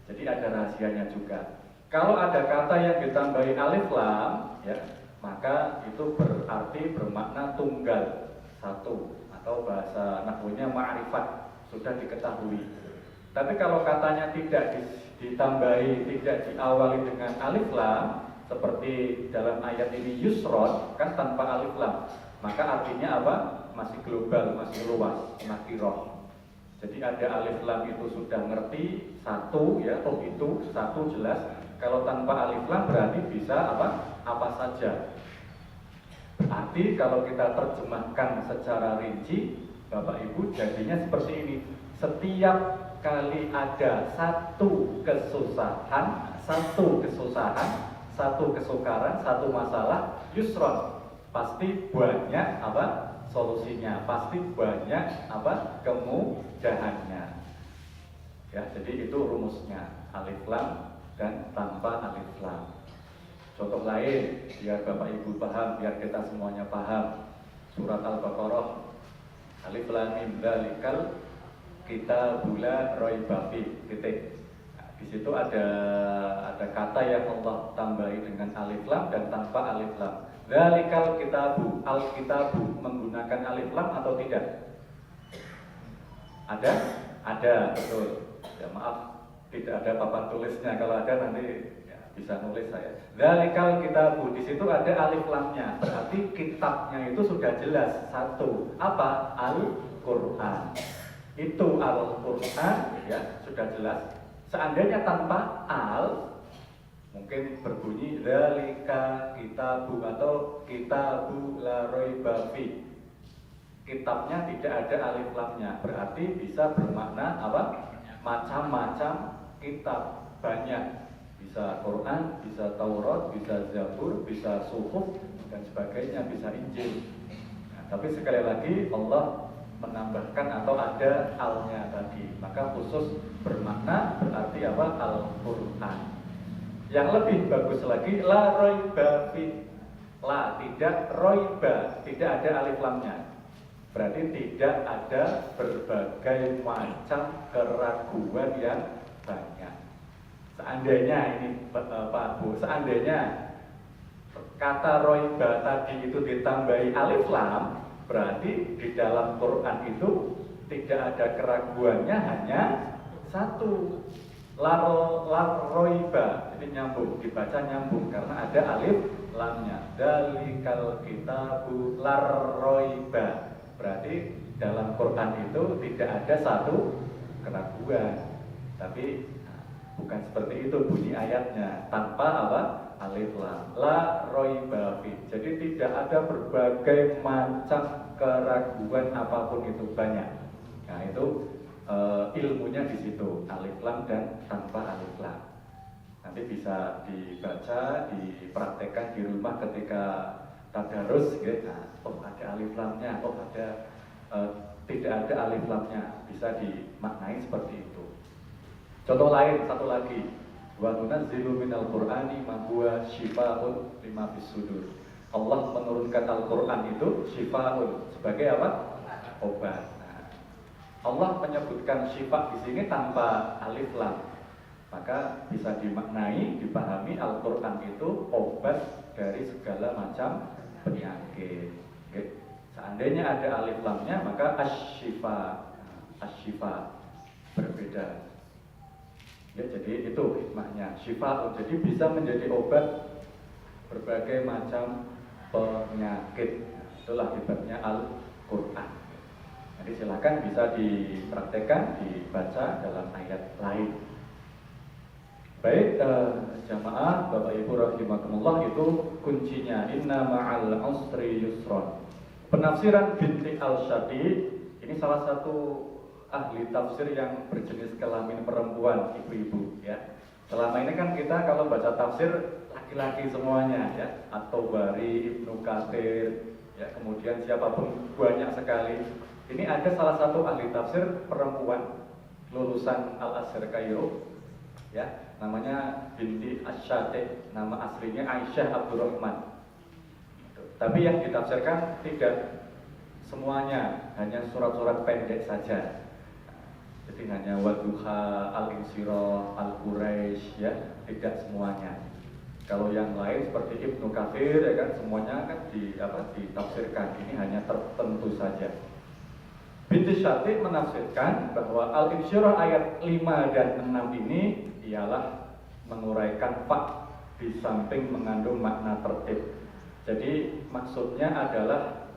Jadi ada rahasianya juga. Kalau ada kata yang ditambahi alif lam, ya, maka itu berarti bermakna tunggal, satu, atau bahasa nahwunya ma'rifat, sudah diketahui. Tapi kalau katanya tidak ditambahi, tidak diawali dengan alif lam, seperti dalam ayat ini yusron, kan tanpa alif lam, maka artinya apa? Masih global, masih luas, nakirah. Jadi ada alif lam itu sudah ngerti, satu ya, oh itu satu jelas. Kalau tanpa alif lam berarti bisa apa? Apa saja. Berarti kalau kita terjemahkan secara rinci, Bapak Ibu, jadinya seperti ini. Setiap kali ada satu kesusahan, satu kesukaran, satu masalah, yusron, pasti banyak apa? Solusinya, pasti banyak apa? Kemudahannya. Ya, jadi itu rumusnya, alif lam dan tanpa alif lam. Contoh lain, biar Bapak Ibu paham, biar kita semuanya paham. Surat Al-Baqarah, alif lam mim dzalikal kitabul la raiba fi, titik. Nah, di situ ada kata yang Allah tambahi dengan alif lam dan tanpa alif lam. Dzalikal kitabu, al-kitabu menggunakan alif lam atau tidak? Ada, betul. Ya maaf, tidak ada papan tulisnya. Kalau ada nanti ya, bisa nulis saya. Dzalikal kitabu, di situ ada alif lamnya. Berarti kitabnya itu sudah jelas, satu. Apa? Al-Qur'an. Itu Al-Qur'an ya, sudah jelas. Seandainya tanpa al, mungkin berbunyi dzalika kitabu atau kitabu la raiba fi. Kitabnya tidak ada alif lamnya, berarti bisa bermakna apa? macam-macam kitab, banyak. Bisa Quran, bisa Taurat, bisa Zabur, bisa Suhuf, dan sebagainya, bisa Injil. Nah, tapi sekali lagi Allah menambahkan atau ada al-nya tadi, maka khusus bermakna berarti apa? Al-Quran. Yang lebih bagus lagi, la roiba fi, la tidak roiba, tidak ada alif lamnya. Berarti tidak ada berbagai macam keraguan yang banyak. Seandainya ini Pak Bu, seandainya kata roiba tadi itu ditambahi alif lam, berarti di dalam Quran itu tidak ada keraguannya, hanya satu, la roiba, jadi nyambung, dibaca nyambung karena ada alif lamnya. Dalikal kitabu la roiba, berarti dalam Quran itu tidak ada satu keraguan. Tapi bukan seperti itu bunyi ayatnya, tanpa apa? Alif lam, la roiba fi. Jadi tidak ada berbagai macam keraguan apapun itu, banyak. Nah itu ilmunya di situ, alif lam dan tanpa alif lam. Nanti bisa dibaca, dipraktekkan di rumah ketika tadarus, gitu. Nah, oh ada alif lamnya, oh ada tidak ada alif lamnya, bisa dimaknai seperti itu. Contoh lain, satu lagi, wa nunazzilu minal qur'ani ma huwa syifaa'un lima fis sudur. Allah menurunkan Al-Qur'an itu syifaa'un, sebagai apa? Obat. Nah, Allah menyebutkan syifa di sini tanpa alif lam, maka bisa dimaknai, dipahami Al-Qur'an itu obat dari segala macam penyakit. Oke. Seandainya ada alif lamnya, maka asy-syifa berbeda. Ya, jadi itu hikmahnya, syifa, jadi bisa menjadi obat berbagai macam penyakit. Itulah hebatnya Al-Quran. Jadi silakan bisa dipraktekkan, dibaca dalam ayat lain. Baik, jamaah Bapak Ibu rahimakumullah, itu kuncinya inna ma'al usri yusron. Penafsiran binti al-Syadi ini salah satu ahli tafsir yang berjenis kelamin perempuan, ibu-ibu ya. Selama ini kan kita kalau baca tafsir laki-laki semuanya ya, At-Tabari, Ibnu Katsir ya, kemudian siapapun, banyak sekali. Ini ada salah satu ahli tafsir perempuan lulusan Al-Azhar Kairo ya, namanya binti Asy-Syati, nama aslinya Aisyah Abdurrahman. Tapi yang ditafsirkan tidak semuanya, hanya surat-surat pendek saja. Jadi hanya Wadduha, Al-Insyirah, Al-Quraisy ya, tidak semuanya. Kalau yang lain seperti Ibnu Katsir ya kan, semuanya kan ditafsirkan. Ini hanya tertentu saja. Binti Syati menafsirkan bahwa Al-Insyirah ayat 5 dan 6 ini ialah menguraikan fa di samping mengandung makna tertib. Jadi maksudnya adalah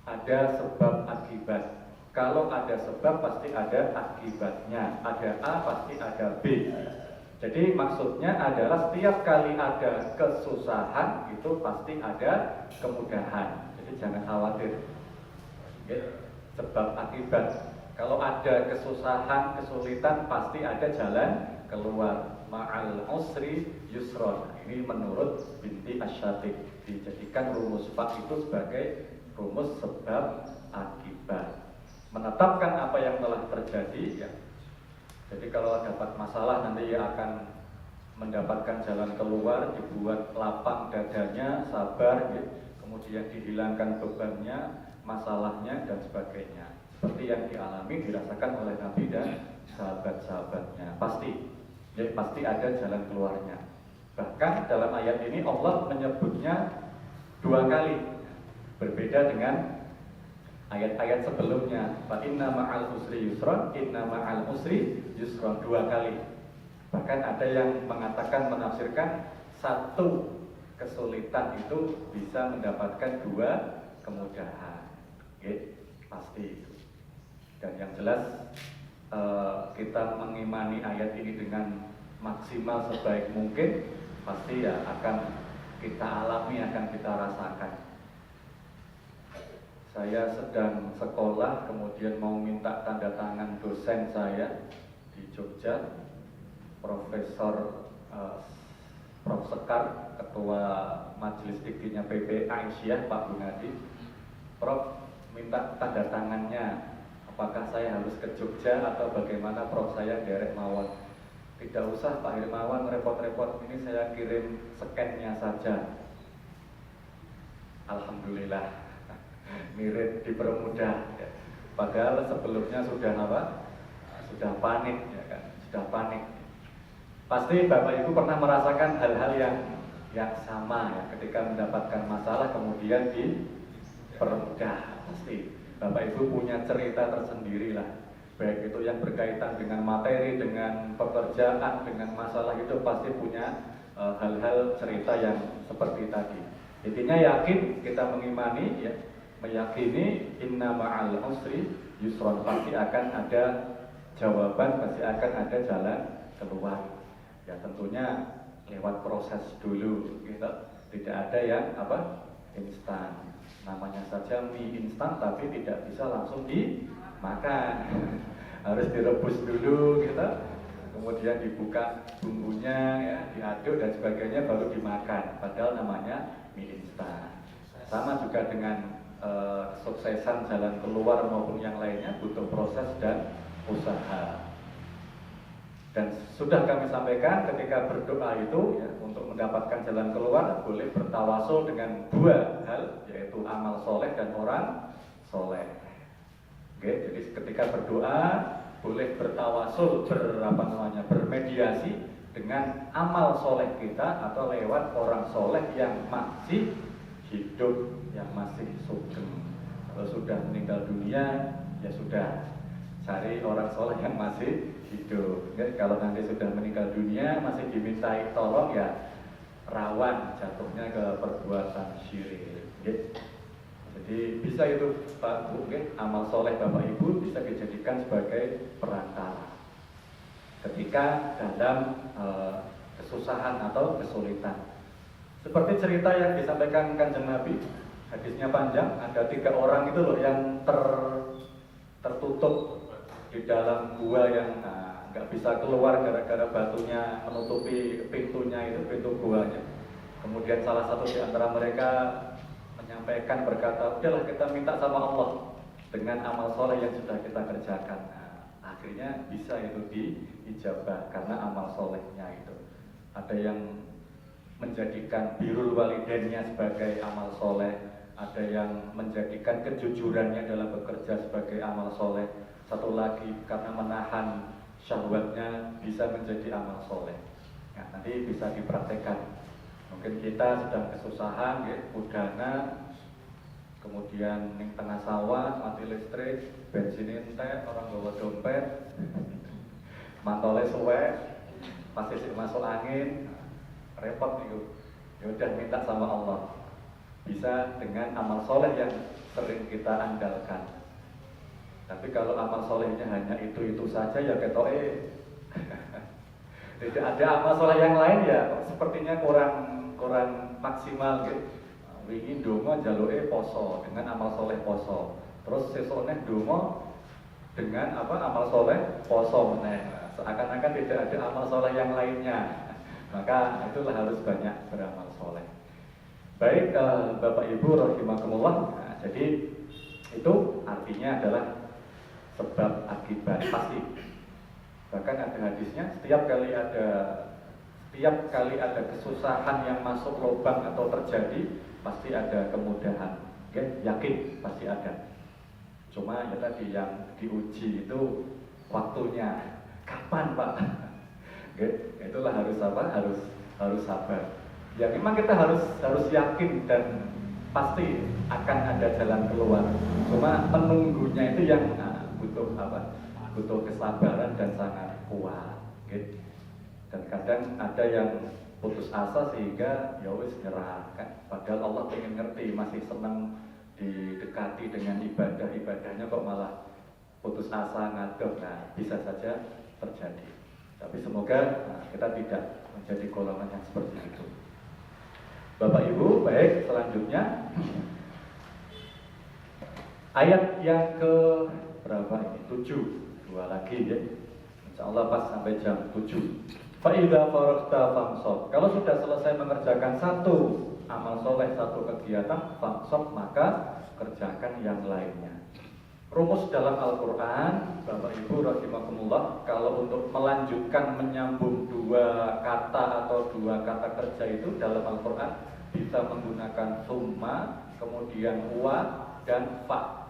ada sebab akibat. Kalau ada sebab pasti ada akibatnya, ada A pasti ada B. Jadi maksudnya adalah setiap kali ada kesusahan itu pasti ada kemudahan. Jadi jangan khawatir. Oke. Sebab akibat. Kalau ada kesusahan, kesulitan pasti ada jalan keluar. Ma'al usri yusron. Ini menurut binti Asy-Syati. Dijadikan rumus fa itu sebagai rumus sebab akibat. Menetapkan apa yang telah terjadi ya. Jadi kalau dapat masalah nanti ya akan mendapatkan jalan keluar, dibuat lapang dadanya, sabar ya. Kemudian dihilangkan bebannya, masalahnya dan sebagainya. Seperti yang dialami dirasakan oleh Nabi dan sahabat-sahabatnya. Pasti ya, pasti ada jalan keluarnya. Bahkan dalam ayat ini Allah menyebutnya 2 kali. Berbeda dengan ayat-ayat sebelumnya, fa inna ma'al usri yusron, inna ma'al usri yusron, 2 kali. Bahkan ada yang mengatakan, menafsirkan satu kesulitan itu bisa mendapatkan 2 kemudahan. Oke, pasti itu. Dan yang jelas kita mengimani ayat ini dengan maksimal sebaik mungkin, pasti ya akan kita alami, akan kita rasakan. Saya sedang sekolah, kemudian mau minta tanda tangan dosen saya di Jogja, Profesor Prof. Sekar, Ketua Majelis Fikihnya PP Aisyah, Pak Gunadi. Prof minta tanda tangannya, apakah saya harus ke Jogja atau bagaimana Prof, saya derek mawon. Tidak usah Pak Hermawan repot-repot, ini saya kirim scan-nya saja. Alhamdulillah, mirip dipermudah. Padahal sebelumnya sudah apa? Sudah panik, ya kan? Sudah panik. Pasti Bapak Ibu pernah merasakan hal-hal yang sama ya, ketika mendapatkan masalah kemudian dipermudah. Pasti Bapak Ibu punya cerita tersendiri lah. Baik itu yang berkaitan dengan materi, dengan pekerjaan, dengan masalah, itu pasti punya hal-hal cerita yang seperti tadi. Intinya yakin, kita mengimani ya, meyakini inna ma'al usri yusron, pasti akan ada jawaban, pasti akan ada jalan keluar. Ya tentunya lewat proses dulu gitu. Tidak ada yang instan. Namanya saja mie instan, tapi tidak bisa langsung dimakan. Harus direbus dulu gitu. Kemudian dibuka bumbunya ya, diaduk dan sebagainya baru dimakan. Padahal namanya mie instan. Sama juga dengan kesuksesan jalan keluar maupun yang lainnya butuh proses dan usaha. Dan sudah kami sampaikan ketika berdoa itu ya, untuk mendapatkan jalan keluar boleh bertawasul dengan dua hal, yaitu amal soleh dan orang soleh. Oke, jadi ketika berdoa boleh bertawasul, bermediasi dengan amal soleh kita atau lewat orang soleh yang masih hidup, yang masih sugeng. Kalau sudah meninggal dunia ya sudah, cari orang soleh yang masih hidup. Ya, kalau nanti sudah meninggal dunia masih dimintai tolong ya rawan jatuhnya ke perbuatan syirik. Ya. Jadi bisa itu Pak Bu, amal soleh Bapak Ibu bisa dijadikan sebagai perantara ketika dalam kesusahan atau kesulitan. Seperti cerita yang disampaikan Kanjeng Nabi, hadisnya panjang, ada 3 orang itu loh yang tertutup di dalam gua yang nggak bisa keluar gara-gara batunya menutupi pintunya itu, pintu guanya. Kemudian salah satu di antara mereka menyampaikan, berkata, udahlah kita minta sama Allah dengan amal soleh yang sudah kita kerjakan. Akhirnya bisa itu diijabah karena amal solehnya itu. Ada yang menjadikan birrul walidainnya sebagai amal soleh, ada yang menjadikan kejujurannya dalam bekerja sebagai amal soleh, satu lagi karena menahan syahwatnya bisa menjadi amal soleh. Nah, nanti bisa dipraktekkan. Mungkin kita sedang kesusahan, ya, udana, kemudian ning tengah sawah, mati listrik, bensin entek, orang bawa dompet, mantole suwe, pasti masuk angin, repot nih. Ya udah minta sama Allah. Bisa dengan amal soleh yang sering kita andalkan. Tapi kalau amal solehnya hanya itu saja ya ketoke. Tidak ada amal soleh yang lain ya sepertinya kurang maksimal gitu. Wingi ndonga njaluke poso dengan amal soleh poso. Terus sesone ndonga dengan amal soleh poso meneh. Seakan-akan tidak ada amal soleh yang lainnya. Maka itulah harus banyak beramal soleh. Baik Bapak Ibu rahimakumullah. Nah, jadi itu artinya adalah sebab akibat pasti. Bahkan ada hadisnya, setiap kali ada kesusahan yang masuk lubang atau terjadi, pasti ada kemudahan. Oke, yakin pasti ada. Cuma ya tadi yang diuji itu waktunya. Kapan, Pak? Oke, itulah harus sabar. Ya memang kita harus yakin dan pasti akan ada jalan keluar. Cuma penunggunya itu yang butuh kesabaran dan sangat kuat, gitu. Dan kadang ada yang putus asa sehingga ya wis nyerah kan. Padahal Allah pengen ngerti, masih senang didekati dengan ibadahnya kok malah putus asa ngadeg. Nah, bisa saja terjadi. Tapi semoga kita tidak menjadi golongan yang seperti itu. Bapak Ibu, baik, selanjutnya ayat yang ke berapa ini? 7, 2 lagi ya. Insyaallah pas sampai jam 7. Fa idza faragta fansab. Kalau sudah selesai mengerjakan satu amal soleh, satu kegiatan, fansab, maka kerjakan yang lainnya. Rumus dalam Al-Quran, Bapak Ibu rahimakumullah, kalau untuk melanjutkan menyambung dua kata atau dua kata kerja itu dalam Al-Quran bisa menggunakan summa, kemudian wa, dan fa.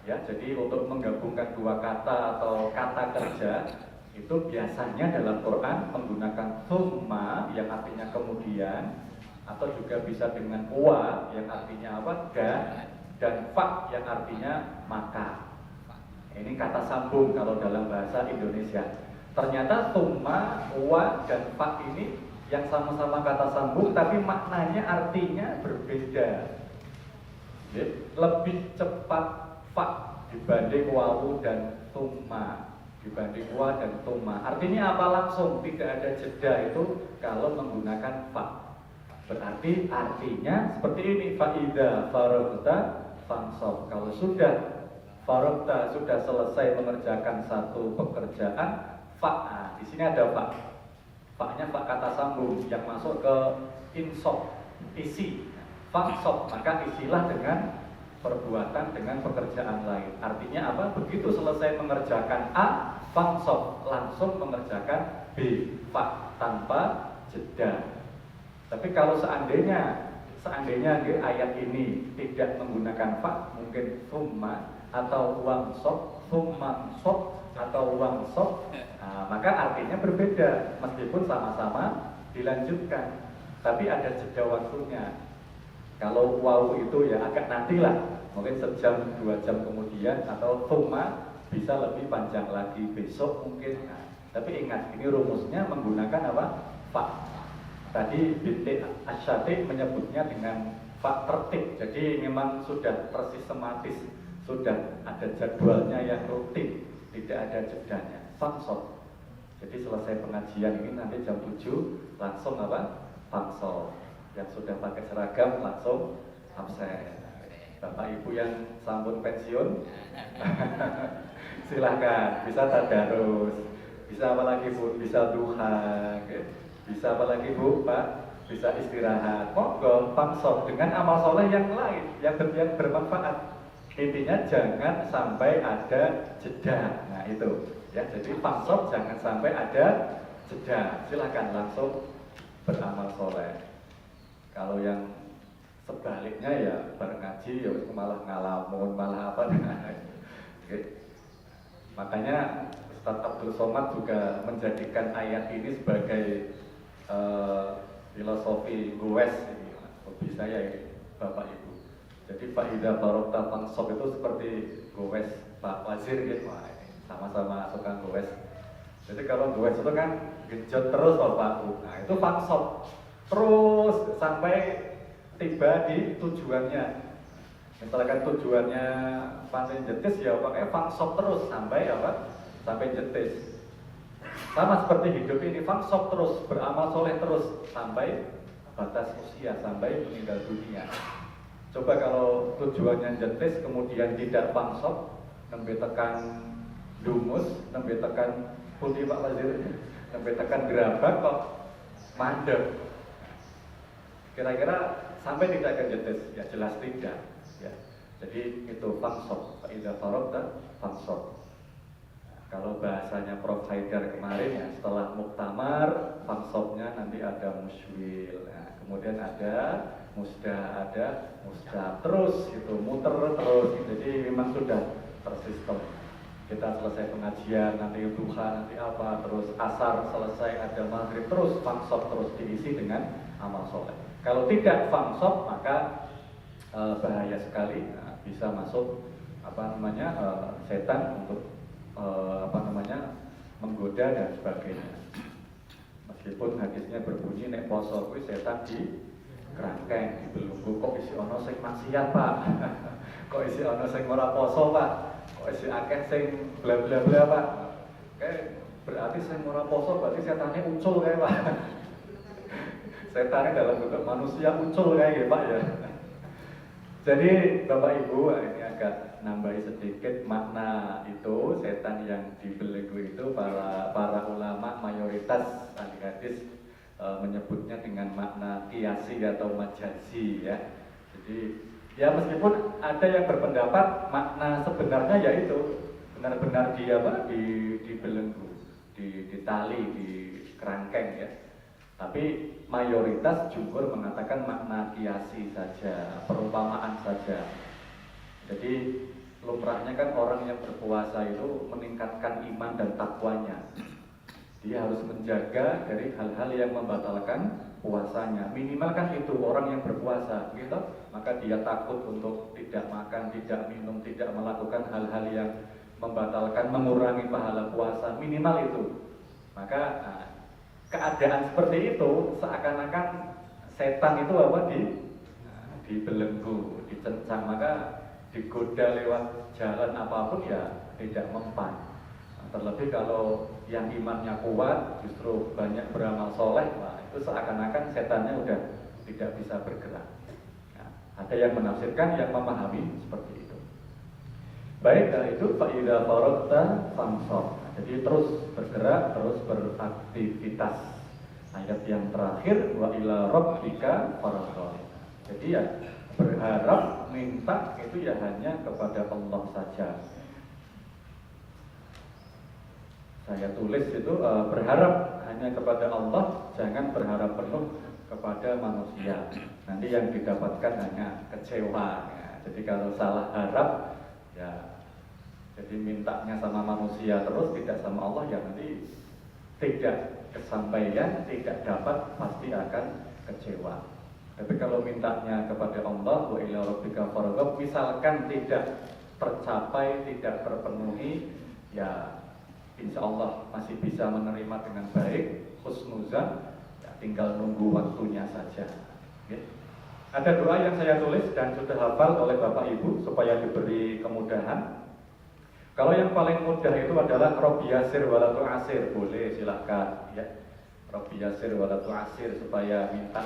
Ya, jadi untuk menggabungkan dua kata atau kata kerja itu biasanya dalam Quran menggunakan summa yang artinya kemudian, atau juga bisa dengan wa yang artinya apa? Dan fa yang artinya maka. Ini kata sambung kalau dalam bahasa Indonesia. Ternyata summa, wa, dan fa ini yang sama-sama kata sambung tapi maknanya artinya berbeda. Lebih cepat fa dibanding wawu dan summa, dibanding wa dan summa. Artinya apa? Langsung, tidak ada jeda itu kalau menggunakan fa. Berarti artinya seperti ini, fa idza faragta fansab. Kalau sudah faragta, sudah selesai mengerjakan satu pekerjaan, fa. Nah, di sini ada fa. Fa-nya fa kata sambung yang masuk ke insab, isi. Fansab, maka isilah dengan perbuatan, dengan pekerjaan lain. Artinya apa? Begitu selesai mengerjakan A, fansab, langsung mengerjakan B, fa, tanpa jeda. Tapi kalau seandainya ayat ini tidak menggunakan fa, mungkin summa atau wangsab, summansab atau wangsab, nah, maka artinya berbeda meskipun sama-sama dilanjutkan, tapi ada jeda waktunya. Kalau waw itu ya agak nantilah, mungkin sejam 2 jam kemudian, atau summa bisa lebih panjang lagi besok mungkin. Nah, tapi ingat, ini rumusnya menggunakan apa? Fa. Tadi binti Asyati menyebutnya dengan fa tertib. Jadi memang sudah tersistematis, sudah ada jadwalnya yang rutin, tidak ada jedanya. Fansab. Jadi selesai pengajian ini nanti jam 7 langsung apa? Fansab. Yang sudah pakai seragam langsung absen. Bapak Ibu yang sampun pensiun silahkan, bisa tadarus, bisa apa lagi Bu? Bisa duha, bisa apa lagi Bu? Pak, bisa istirahat. Monggo fansab dengan amal soleh yang lain yang bermanfaat. Intinya jangan sampai ada jeda. Nah itu ya, jadi fansab jangan sampai ada jeda. Silahkan langsung beramal soleh. Kalau yang sebaliknya ya ngaji ya malah ngalamun, malah apa. Makanya Ustaz Abdul Somad juga menjadikan ayat ini sebagai filosofi goes ini, hobi saya ini Bapak Ibu. Jadi Pak Ida Barokta fansab itu seperti goes Pak Wazir gitu, sama-sama suka goes. Jadi kalau goes itu kan genjot terus Pak Bu, nah itu fansab terus sampai tiba di tujuannya. Misalkan tujuannya Pantai Jetis ya pakai fansab terus sampai apa? Sampai Jetis. Sama seperti hidup ini, fansab terus, beramal soleh terus sampai batas usia, sampai meninggal dunia. Coba kalau tujuannya Jetis kemudian tidak fansab, nembe tekan Dumus, nembe tekan Putih Pak Wazir, nembe tekan Gerabak kok mandek. Kira-kira sampai tidak ke Jetis? Ya jelas tidak. Ya. Jadi itu fansab, fa idza faragta fansab. Kalau bahasanya Prof. Haidar kemarin ya, setelah muktamar, fansabnya nanti ada musywil, nah, kemudian ada musda, terus itu muter terus. Jadi memang sudah tersistem. Kita selesai pengajian, nanti duha, nanti apa, terus asar selesai, ada maghrib, terus fansab terus diisi dengan amal soleh. Kalau tidak fansab maka bahaya sekali, nah, bisa masuk setan untuk menggoda dan sebagainya. Meskipun hadisnya berbunyi nek poso kuwi setan di kerangkeng dibelunggu, kok isi ono sing maksiat Pak, kok isi ono sing ora poso Pak, kok isi akeh sing bla bla bla Pak. Kayak berarti sing ora poso berarti setannya ucul kayak Pak. Setannya dalam bentuk manusia muncul kayak gitu Pak ya. Jadi Bapak Ibu, ini agak nambahi sedikit makna itu setan yang dibelenggu itu para ulama mayoritas ahli hadis menyebutnya dengan makna kiasi atau majazi ya. Jadi ya meskipun ada yang berpendapat makna sebenarnya yaitu benar-benar dibelenggu, ditali, di kerangkeng ya. Tapi mayoritas jumhur mengatakan makna kiasi saja, perumpamaan saja. Jadi lumrahnya kan orang yang berpuasa itu meningkatkan iman dan takwanya. Dia harus menjaga dari hal-hal yang membatalkan puasanya. Minimal kan itu orang yang berpuasa, gitu. Maka dia takut untuk tidak makan, tidak minum, tidak melakukan hal-hal yang membatalkan, mengurangi pahala puasa. Minimal itu. Maka keadaan seperti itu seakan-akan setan itu dibelenggu, dicencang, maka digoda lewat jalan apapun ya tidak mempan. Terlebih kalau yang imannya kuat justru banyak beramal soleh, itu seakan-akan setannya udah tidak bisa bergerak. Nah, ada yang menafsirkan, yang memahami seperti itu. Baik, dari itu fa'idha faragta fansab. Jadi terus bergerak, terus beraktivitas. Ayat yang terakhir wa ila rabbika farghab. Jadi ya berharap, minta itu ya hanya kepada Allah saja. Saya tulis itu berharap hanya kepada Allah, jangan berharap penuh kepada manusia. Nanti yang didapatkan hanya kecewa. Ya. Jadi kalau salah harap, ya jadi mintanya sama manusia terus, tidak sama Allah, ya nanti tidak kesampaian, tidak dapat, pasti akan kecewa. Tapi kalau mintanya kepada Allah, wa ila rabbika farghab, misalkan tidak tercapai, tidak terpenuhi, ya insya Allah masih bisa menerima dengan baik, husnuzan, ya tinggal nunggu waktunya saja. Ya. Ada doa yang saya tulis dan sudah hafal oleh Bapak Ibu supaya diberi kemudahan. Kalau yang paling mudah itu adalah Rabbi yasir wala tu'asir, boleh silahkan ya. Rabbi yasir wala tu'asir, supaya minta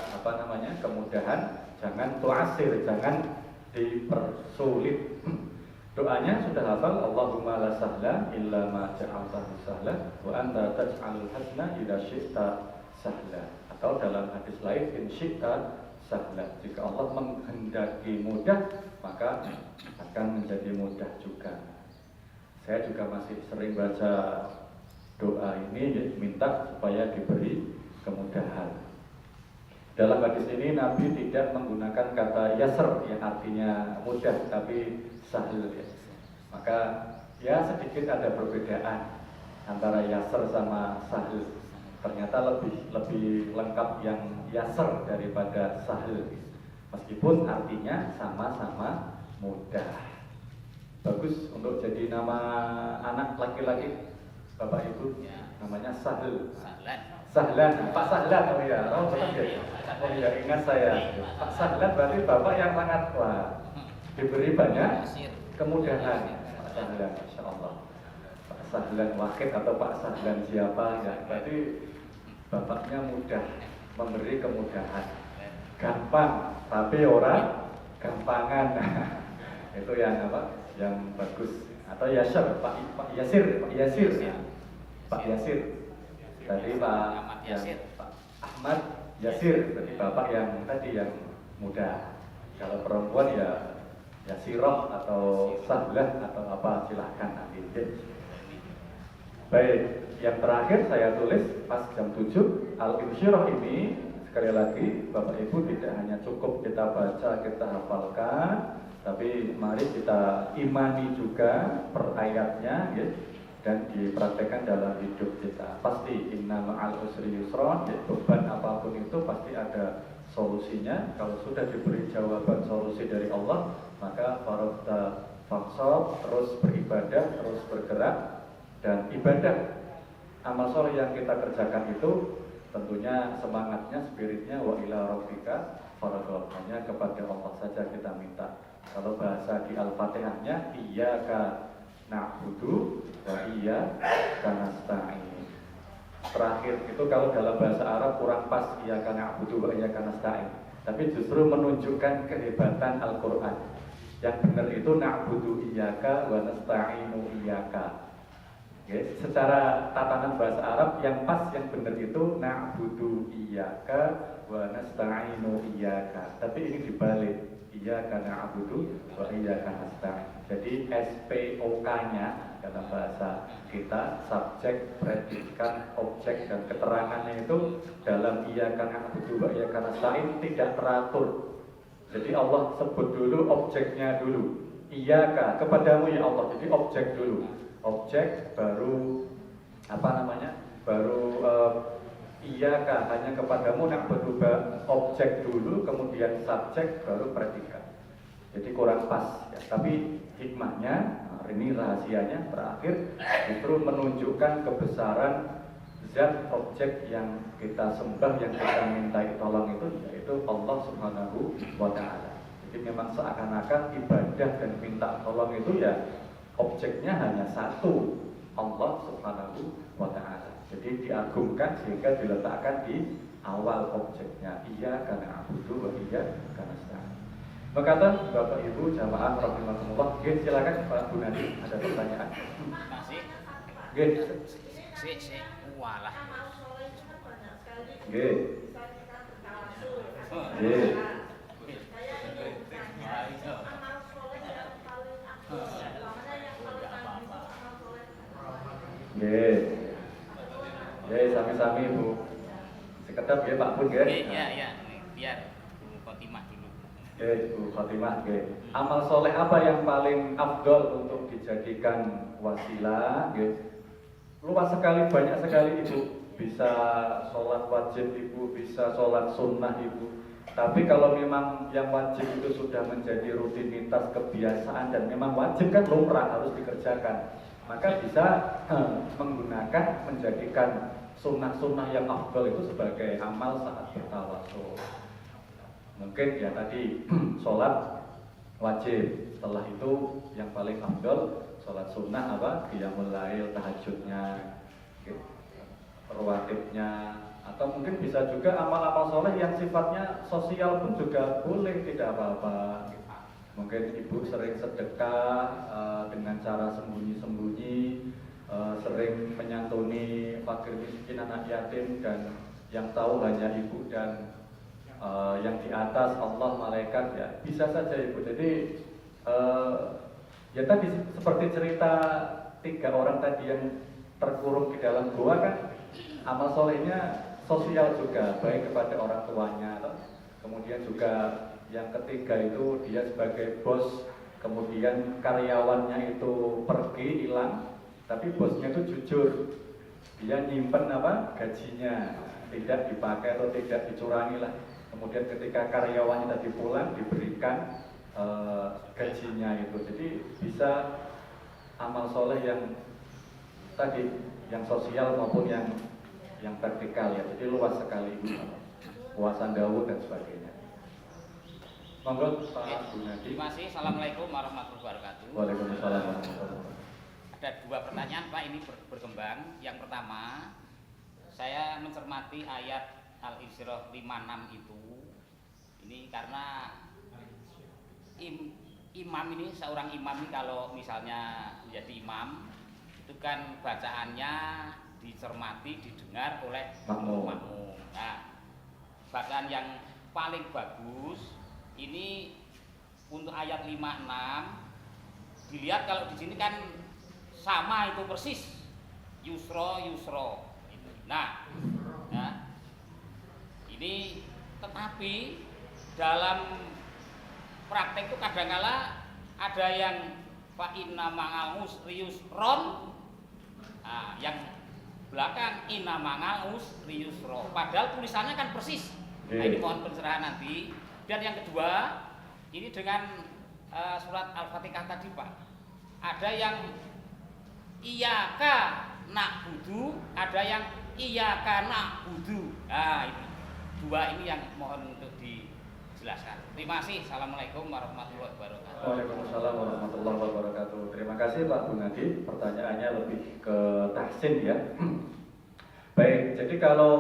kemudahan, jangan tu'asir, jangan dipersulit. Doanya sudah hafal, Allahumma la sahla illa ma ja'altahu sahla wa anta taj'alul hazna idza syi'ta sahla. Atau dalam hadis lain, in syi'ta sahla. Jika Allah menghendaki mudah, maka akan menjadi mudah juga. Saya juga masih sering baca doa ini, ya, minta supaya diberi kemudahan. Dalam hadis ini Nabi tidak menggunakan kata yasr yang artinya mudah, tapi sahil ya. Maka ya sedikit ada perbedaan antara yasr sama sahil. Ternyata lebih lengkap yang yasr daripada sahil. Meskipun artinya sama-sama mudah. Bagus untuk jadi nama anak laki-laki Bapak Ibu, namanya Sahil. Sahlan, Pak Sahlan, oh ya, betul ya. Oh ya, ingat saya. Pak Sahlan berarti Bapak yang sangat diberi banyak kemudahan. Pak Sahlan, Insya Allah. Pak Sahlan Wakil atau Pak Sahlan siapa ya? Berarti Bapaknya mudah memberi kemudahan. Gampang, tapi orang gampangan. Itu yang apa? Yang bagus. Atau Yasir, Pak Yasir, Pak Yasir, ya. Pak Yasir. Tadi Pak Ahmad Yasir, berarti Bapak yang tadi yang muda. Kalau perempuan ya Yasiroh atau Sahlah atau apa, silahkan nanti. Baik, yang terakhir saya tulis pas jam 7 Al-Insyirah ini, sekali lagi Bapak Ibu tidak hanya cukup kita baca, kita hafalkan, tapi mari kita imani juga per ayatnya ya, dan dipraktekkan dalam hidup kita. Pasti inna ma'al usri yusron, ya, beban apapun itu pasti ada solusinya. Kalau sudah diberi jawaban solusi dari Allah, maka faragta fansab, terus beribadah, terus bergerak. Dan ibadah amal soleh yang kita kerjakan itu tentunya semangatnya, spiritnya wa ila rabbika farghab, hanya kepada Allah saja kita minta. Kalau bahasa di Al-Fatihahnya iyyaka na'budu wa iyyaka nasta'in. Terakhir itu kalau dalam bahasa Arab kurang pas, iyyaka na'budu wa iyyaka nasta'in. Tapi justru menunjukkan kehebatan Al-Qur'an. Yang benar itu na'budu iyyaka wa nasta'inu iyyaka. Oke, secara tatanan bahasa Arab yang pas yang benar itu na'budu iyyaka wa nasta'inu iyyaka. Tapi ini dibalik, iyyaka na'budu wa iyyaka nasta'in. Jadi SPOK-nya dalam bahasa kita, subjek, predikat, objek dan keterangannya itu dalam iyyaka na'budu wa iyyaka nasta'in tidak teratur. Jadi Allah sebut dulu objeknya dulu. Iyyaka, kepadamu ya Allah. Jadi objek dulu. Objek baru Baru iyyaka, hanya kepadamu na'budu, objek dulu, kemudian subjek baru predikat. Jadi kurang pas ya. Tapi hikmahnya, ini rahasianya terakhir justru menunjukkan kebesaran zat objek yang kita sembah, yang kita mintai tolong itu yaitu Allah Subhanahu wa Ta'ala. Jadi memang seakan-akan ibadah dan minta tolong itu ya objeknya hanya satu, Allah Subhanahu wa Ta'ala. Jadi diagungkan sehingga diletakkan di awal objeknya. Iyyaka na'budu wa iyyaka nasta'in. Berkata Bapak Ibu jamaah rahimakumullah, silakan Pak Bu Nadi, ada pertanyaan? Masih? Si. Walah. Nggih. Nggih. Nggih. Nggih, sami-sami Bu. Sekedap ya Pak Pun nggih. Iya. Biar Bu Khotimah dulu. Nggih, Bu Khotimah nggih. Amal soleh apa yang paling afdol untuk dijadikan wasilah nggih? Luas sekali, banyak sekali Ibu. Bisa sholat wajib Ibu, bisa sholat sunnah Ibu. Tapi kalau memang yang wajib itu sudah menjadi rutinitas, kebiasaan, dan memang wajib kan lumrah harus dikerjakan, maka bisa menggunakan, menjadikan sunnah-sunnah yang afdol itu sebagai amal saat bertawasul. Mungkin ya tadi sholat wajib, setelah itu yang paling afdol sholat sunnah apa? Qiyamul lail, tahajudnya, rawatibnya, atau mungkin bisa juga amal-amal soleh yang sifatnya sosial pun juga boleh, tidak apa-apa. Mungkin Ibu sering sedekah dengan cara sembunyi-sembunyi, sering menyantuni fakir miskin, anak yatim, dan yang tahu hanya Ibu dan yang di atas Allah, malaikat, ya bisa saja Ibu. Jadi ya tadi seperti cerita 3 orang tadi yang terkurung di dalam gua kan, amal solehnya sosial juga, baik kepada orang tuanya. Kemudian juga yang ketiga itu dia sebagai bos, kemudian karyawannya itu pergi hilang, tapi bosnya itu jujur, dia nyimpen gajinya, tidak dipakai atau tidak dicurangi lah. Kemudian ketika karyawannya tadi pulang diberikan gajinya itu. Jadi bisa amal soleh yang tadi, yang sosial maupun yang vertikal ya. Jadi luas sekali puasa Daud dan sebagainya. Monggo Pak Bu Nadi. Terima kasih. Assalamualaikum warahmatullahi wabarakatuh. Waalaikumsalam warahmatullahi wabarakatuh. Ada 2 pertanyaan Pak, ini berkembang. Yang pertama, saya mencermati ayat Al-Isra 56 itu. Ini karena imam ini, seorang imam ini kalau misalnya menjadi imam itu kan bacaannya dicermati, didengar oleh makmum. Nah, bacaan yang paling bagus ini untuk ayat 56. Dilihat kalau di sini kan sama itu persis, yusro. Nah, ini tetapi dalam praktek itu kadang-kala ada yang fa inna ma'al usri yusron, yang belakang inna ma'al usri yusro, padahal tulisannya kan persis. Nah, ini mohon pencerahan nanti. Dan yang kedua, ini dengan surat Al-Fatihah tadi Pak, ada yang iyyaka na'budu, ada yang iyyaka na'budu. Nah, ini 2 ini yang mohon untuk dijelaskan. Terima kasih. Assalamualaikum warahmatullahi wabarakatuh. Waalaikumsalam warahmatullahi wabarakatuh. Terima kasih Pak Bu Nadi. Pertanyaannya lebih ke tahsin ya. Baik, jadi kalau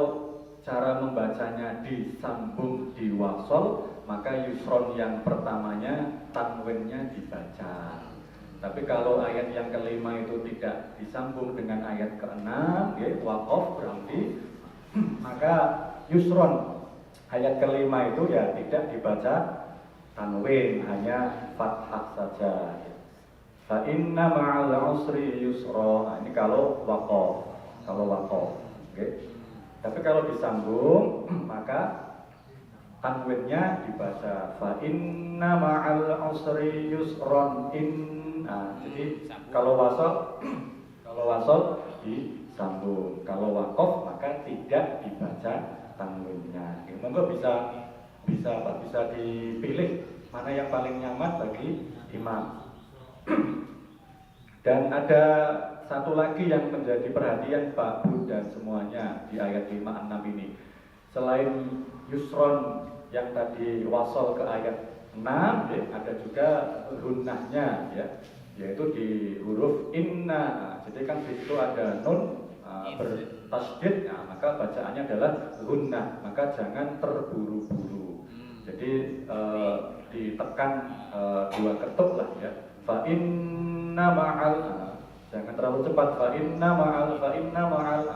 cara membacanya disambung di wasol, maka yusron yang pertamanya tanwinnya dibaca. Tapi kalau ayat yang kelima itu tidak disambung dengan ayat keenam, ya, waqaf berarti maka yusron ayat kelima itu ya tidak dibaca tanwin, hanya fathah saja. Fa inna ma'al usri yusra. Nah, ini kalau waqaf, okay. Tapi kalau disambung maka tanwinnya dibaca fa inna ma'al usri yusron jadi kalau wasol disambung, kalau waqaf maka tidak dibaca tanwinnya. Monggo bisa dipilih mana yang paling nyaman bagi imam. Dan ada satu lagi yang menjadi perhatian Pak Bud dan semuanya di ayat 5, 6 ini. Selain yusron yang tadi wasol ke ayat 6, ya, ada juga gunnahnya, ya, yaitu di huruf inna. Nah, jadi kan di situ ada nun bertasydid, maka bacaannya adalah gunnah, maka jangan terburu-buru. Jadi ditekan 2 ketuk lah, ya. Fa inna ma'al, jangan terlalu cepat. Fa inna ma'al.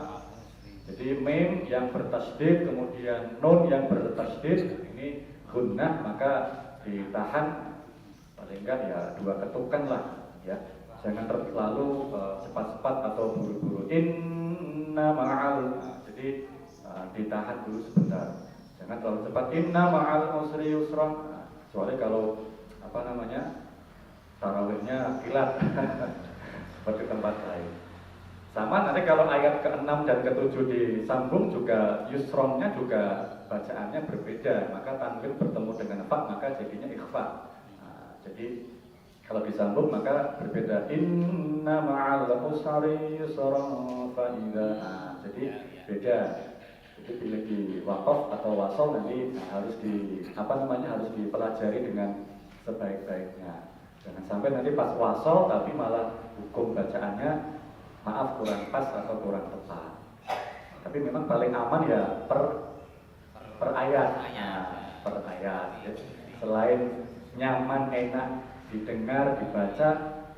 Jadi mim yang bertasydid kemudian nun yang bertasydid ini gunnah, maka ditahan paling enggak ya 2 ketukan lah, ya. Jangan terlalu cepat-cepat atau buru-buru. Inna ma'al. Jadi ditahan dulu sebentar. Jangan terlalu cepat. Inna ma'al usri yusra. Kecuali kalau tarawihnya kilat seperti tempat lain. Sama nanti kalau ayat ke-6 dan ke-7 disambung juga yusronnya juga bacaannya berbeda, maka tanwin bertemu dengan fa maka jadinya ikhfa. Jadi kalau disambung maka berbeda. Inna ma'al usri yusran fa idza. Jadi beda. Jadi bila di waqaf atau wasol nanti harus harus dipelajari dengan sebaik-baiknya. Jangan sampai nanti pas wasol tapi malah hukum bacaannya kurang pas atau kurang tepat. Tapi memang paling aman ya per ayat. Per ayat. Ya. Selain nyaman, enak didengar, dibaca,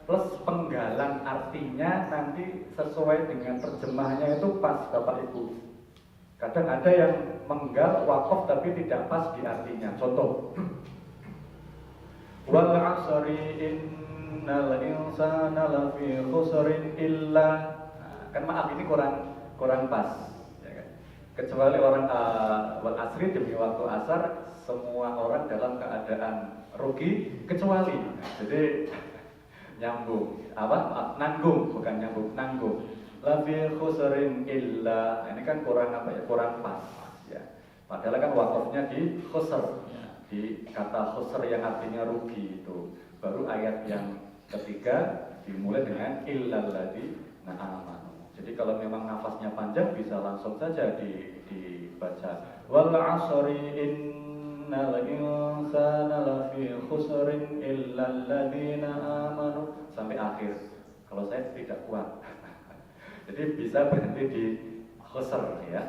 plus penggalan artinya nanti sesuai dengan terjemahnya itu pas Bapak Ibu. Kadang ada yang menggal waqaf tapi tidak pas di artinya. Contoh, wal 'asri innal insana lafi khusrin illa. Kan maaf ini kurang pas, ya kan? Kecuali orang wal 'asri demi waktu asar semua orang dalam keadaan rugi kecuali. Jadi nyambung nanggung, bukan nyambung, nanggung. Lafi khusrin illa. Ini kan kurang kurang pas, ya. Padahal kan wakafnya di khusr, ya. Di kata khusr yang artinya rugi itu. Baru ayat yang ketiga dimulai dengan illal ladzina amanu. Jadi kalau memang nafasnya panjang bisa langsung saja dibaca. Wal 'asri innal insana lafi khusrin illal ladzina amanu sampai akhir. Kalau saya tidak kuat. Jadi bisa berhenti di khusr, ya.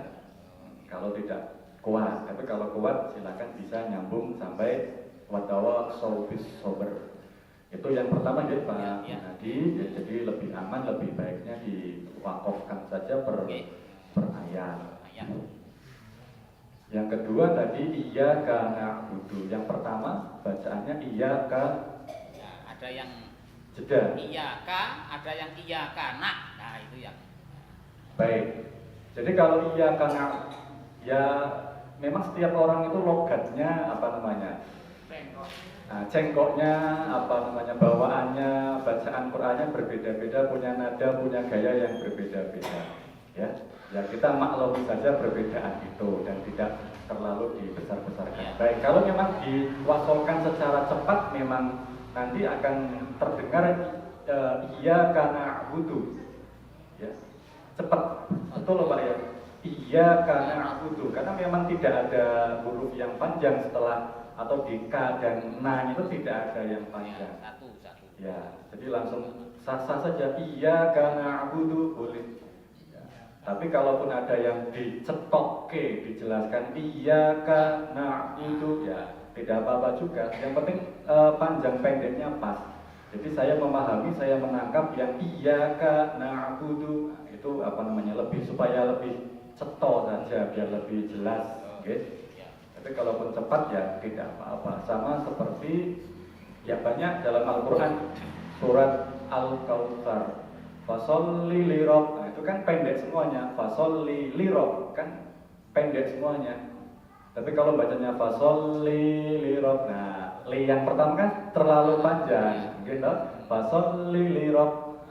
Kalau tidak kuat, tapi kalau kuat silakan bisa nyambung sampai wadawa saubis sober. Itu yang pertama ya Pak Hadi. Jadi lebih aman, lebih baiknya diwakafkan saja per ayat. Yang kedua tadi iyyaka na'budu. Yang pertama bacaannya iyyaka. Ya, ada yang jeda. Iyyaka, ada yang iyyaka na. Nah, itu yang. Baik. Jadi kalau iyyaka na, ya memang setiap orang itu logatnya cengkoknya bawaannya, bacaan Qur'annya berbeda-beda, punya nada, punya gaya yang berbeda-beda, ya. Ya kita maklumi saja perbedaan itu dan tidak terlalu dibesar-besarkan. Baik, kalau memang diwasolkan secara cepat memang nanti akan terdengar iyyaka na'budu, ya. Cepat, betul loh Pak ya. Iyyaka na'budu, karena memang tidak ada huruf yang panjang setelah atau di K dan Na itu tidak ada yang panjang. Satu. Ya, jadi langsung sah-sah saja iyyaka na'budu boleh. Ya. Tapi kalaupun ada yang dicetokke, dijelaskan iyyaka na'budu, ya tidak apa-apa juga. Yang penting panjang pendeknya pas. Jadi saya memahami, saya menangkap yang iyyaka na'budu itu lebih supaya lebih ceto saja biar lebih jelas, oke? Tapi kalaupun cepat ya tidak apa-apa. Sama seperti ya banyak dalam Al-Qur'an surat Al-Kautsar. Fasholli lirabb. Nah, itu kan pendek semuanya. Fasholli lirabb kan pendek semuanya. Tapi kalau bacanya fasholli lirabb, nah li yang pertama kan terlalu panjang, gitu. Fasholli lirabb.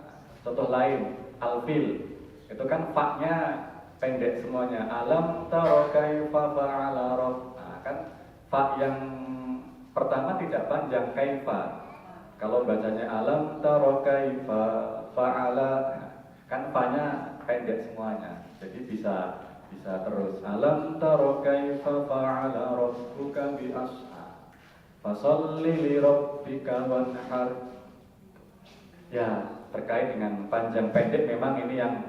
Contoh lain, al-fil. Itu kan fa-nya pendek semuanya. Alam tara kaifa fa'ala rabb. Nah, kan fa yang pertama tidak panjang kaifa. Kalau bacanya alam tara kaifa fa'ala, kan fa-nya pendek semuanya. Jadi bisa terus. Alam tara kaifa fa'ala rabbuka bi ashab. Fasholli li rabbika wanhar. Ya, terkait dengan panjang pendek memang ini yang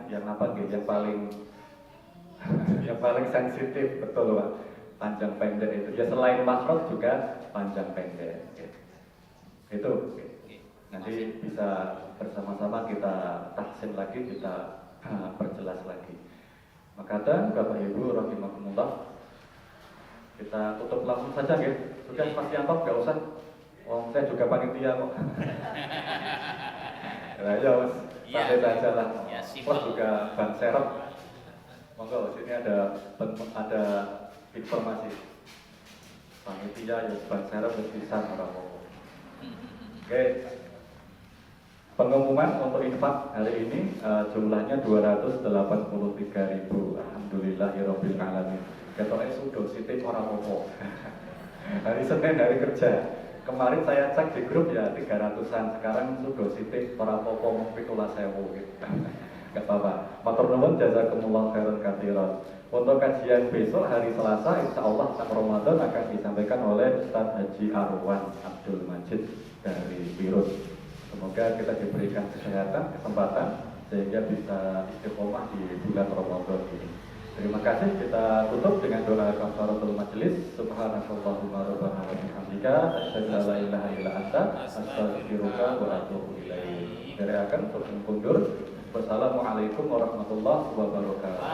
paling yang paling sensitif, betul Pak. Panjang pendek itu. Ya selain makhraj juga panjang pendek. Itu. Nanti bisa bersama-sama kita tahsin lagi, kita perjelas lagi. Maka Bapak Ibu rahimakumullah, kita tutup langsung saja gitu. Sudah Mas Yanto nggak usah. Saya juga panitia kok. Ya Mas, santai saja lah. Plus juga ban serep. Monggo sini ada informasi. Panitia ya ban serep bisa orang mau. Oke. Pengumuman untuk infak hari ini jumlahnya 283.000. Alhamdulillahirabbil alamin. Ketoke sudah sithik ora apa-apa. Hari Senin hari kerja. Kemarin saya cek di grup ya 300-an, sekarang sudah sithik ora apa-apa mung 17.000 gitu. Enggak apa-apa. Matur nuwun jazakumullah khairan katsiran. Untuk kajian besok hari Selasa insyaallah Ramadan akan disampaikan oleh Ustaz Haji Arwan Abdul Majid dari Virus. Semoga kita diberikan kesehatan, kesempatan sehingga bisa istiqomah di bulan Ramadan ini. Terima kasih, kita tutup dengan doa kafaratul majelis. Subhanakallahumma rabbana wa bihamdika asyhadu an la ilaha illa anta astaghfiruka wa atubu ilaik. Dari akan untuk mundur. Wassalamualaikum warahmatullahi wabarakatuh.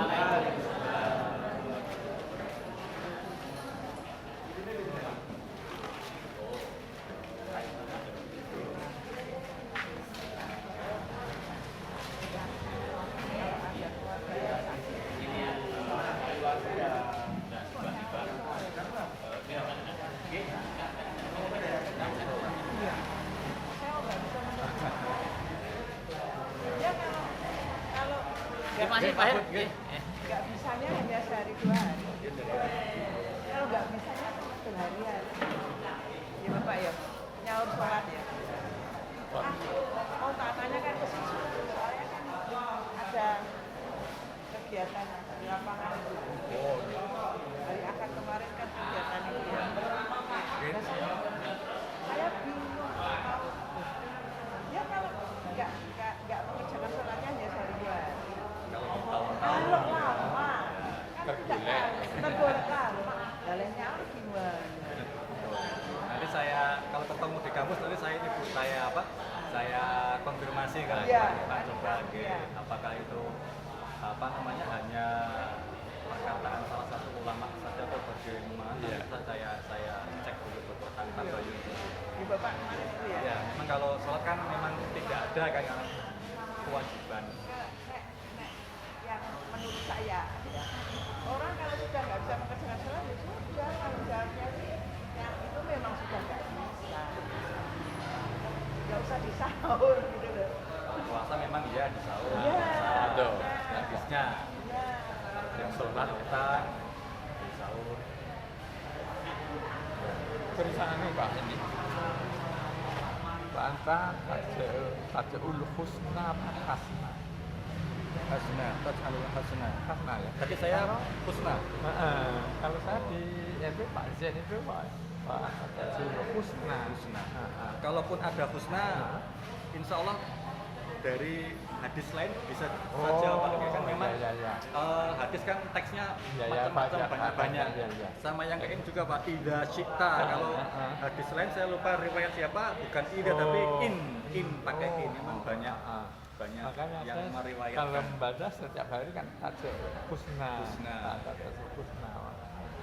Nggak bisanya hanya sehari 2 hari. Kalau nggak bisanya seharian. Ya Bapak ya, nyaur sholat ya. Tak tanya kan ke situ. Soalnya kan ada kegiatan di lapangan. Hari Ahad kemarin kan kegiatan itu ya. Saya bingung ya kalau nggak mengerjakan sholatnya hanya sehari 2 hari. Kalau lama kan tidak tergolek lama. Jalannya gimana? Nanti saya kalau ketemu di kampus nanti saya ini Bu, saya konfirmasi kan Pak coba apakah itu hanya perkataan salah satu ulama saja atau bagaimana. Saya cek dulu betul tentang bayu itu. Di Bapak kemarin itu ya? Ya, memang kalau sholat kan memang tidak ada kan kewajiban. Yang menurut saya ya, orang kalau sudah nggak bisa mengerjakan sholat ya sudah, kalau jawabnya yang itu memang sudah nggak bisa, nggak usah disahur gitu loh. Puasa memang iya di sahur, Iya. habisnya yang sholat kita di sahur. Tulisannya Pak ini Pak Anta ada ulu husna apa hasna hasna ya. Tadi saya husna. Kalau saya di MP Pak Zen itu Pak ada husna. Kalaupun ada husna, insya Allah dari hadis lain bisa Oh, saja Pak. Kan memang ya. hadis kan teksnya Ya, macam-macam banyak. banyak-banyak. Ya. Sama yang kayak ini juga Pak, ida syikta. Kalau hadis lain saya lupa riwayat siapa, bukan ida tapi in pakai in. Memang banyak Makanya yang saya kalau meriwayatkan. membaca setiap hari kan tajuk husna. Husna. Husna.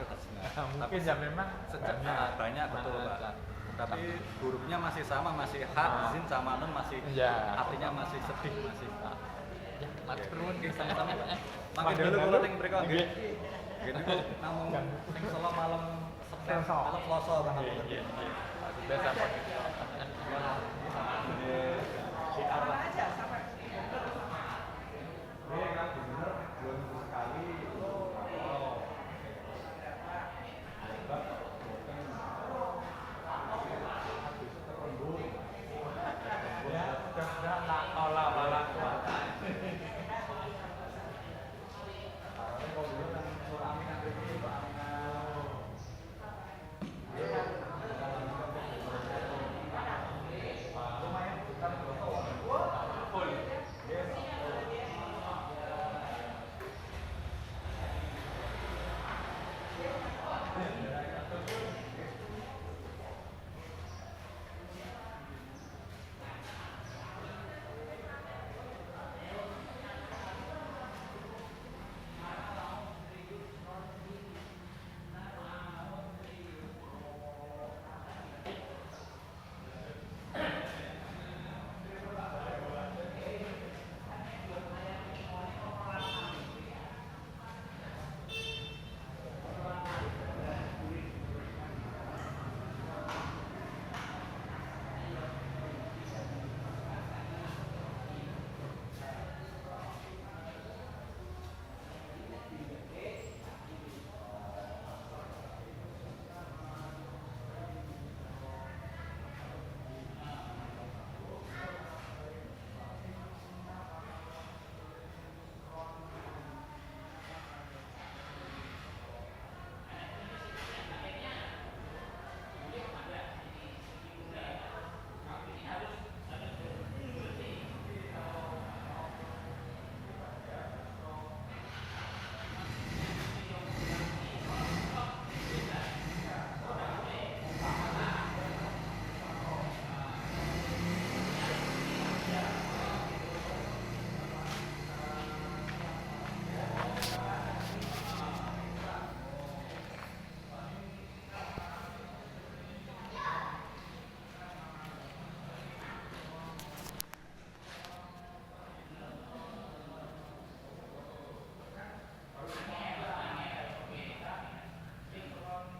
Husna. Mungkin ya memang Sejak banyak betul Pak. Tapi Tapi hurufnya masih sama, masih ha, zin sama nun masih Ya. artinya masih sedih masih. ya matur nuwun Oke, sama-sama. Mangke Mangke dulu dalu. kula ning mriku nggih. Nggih. Nggih niku namung ning Solo malam Selasa. Malam Selasa Bang. Maksudnya sama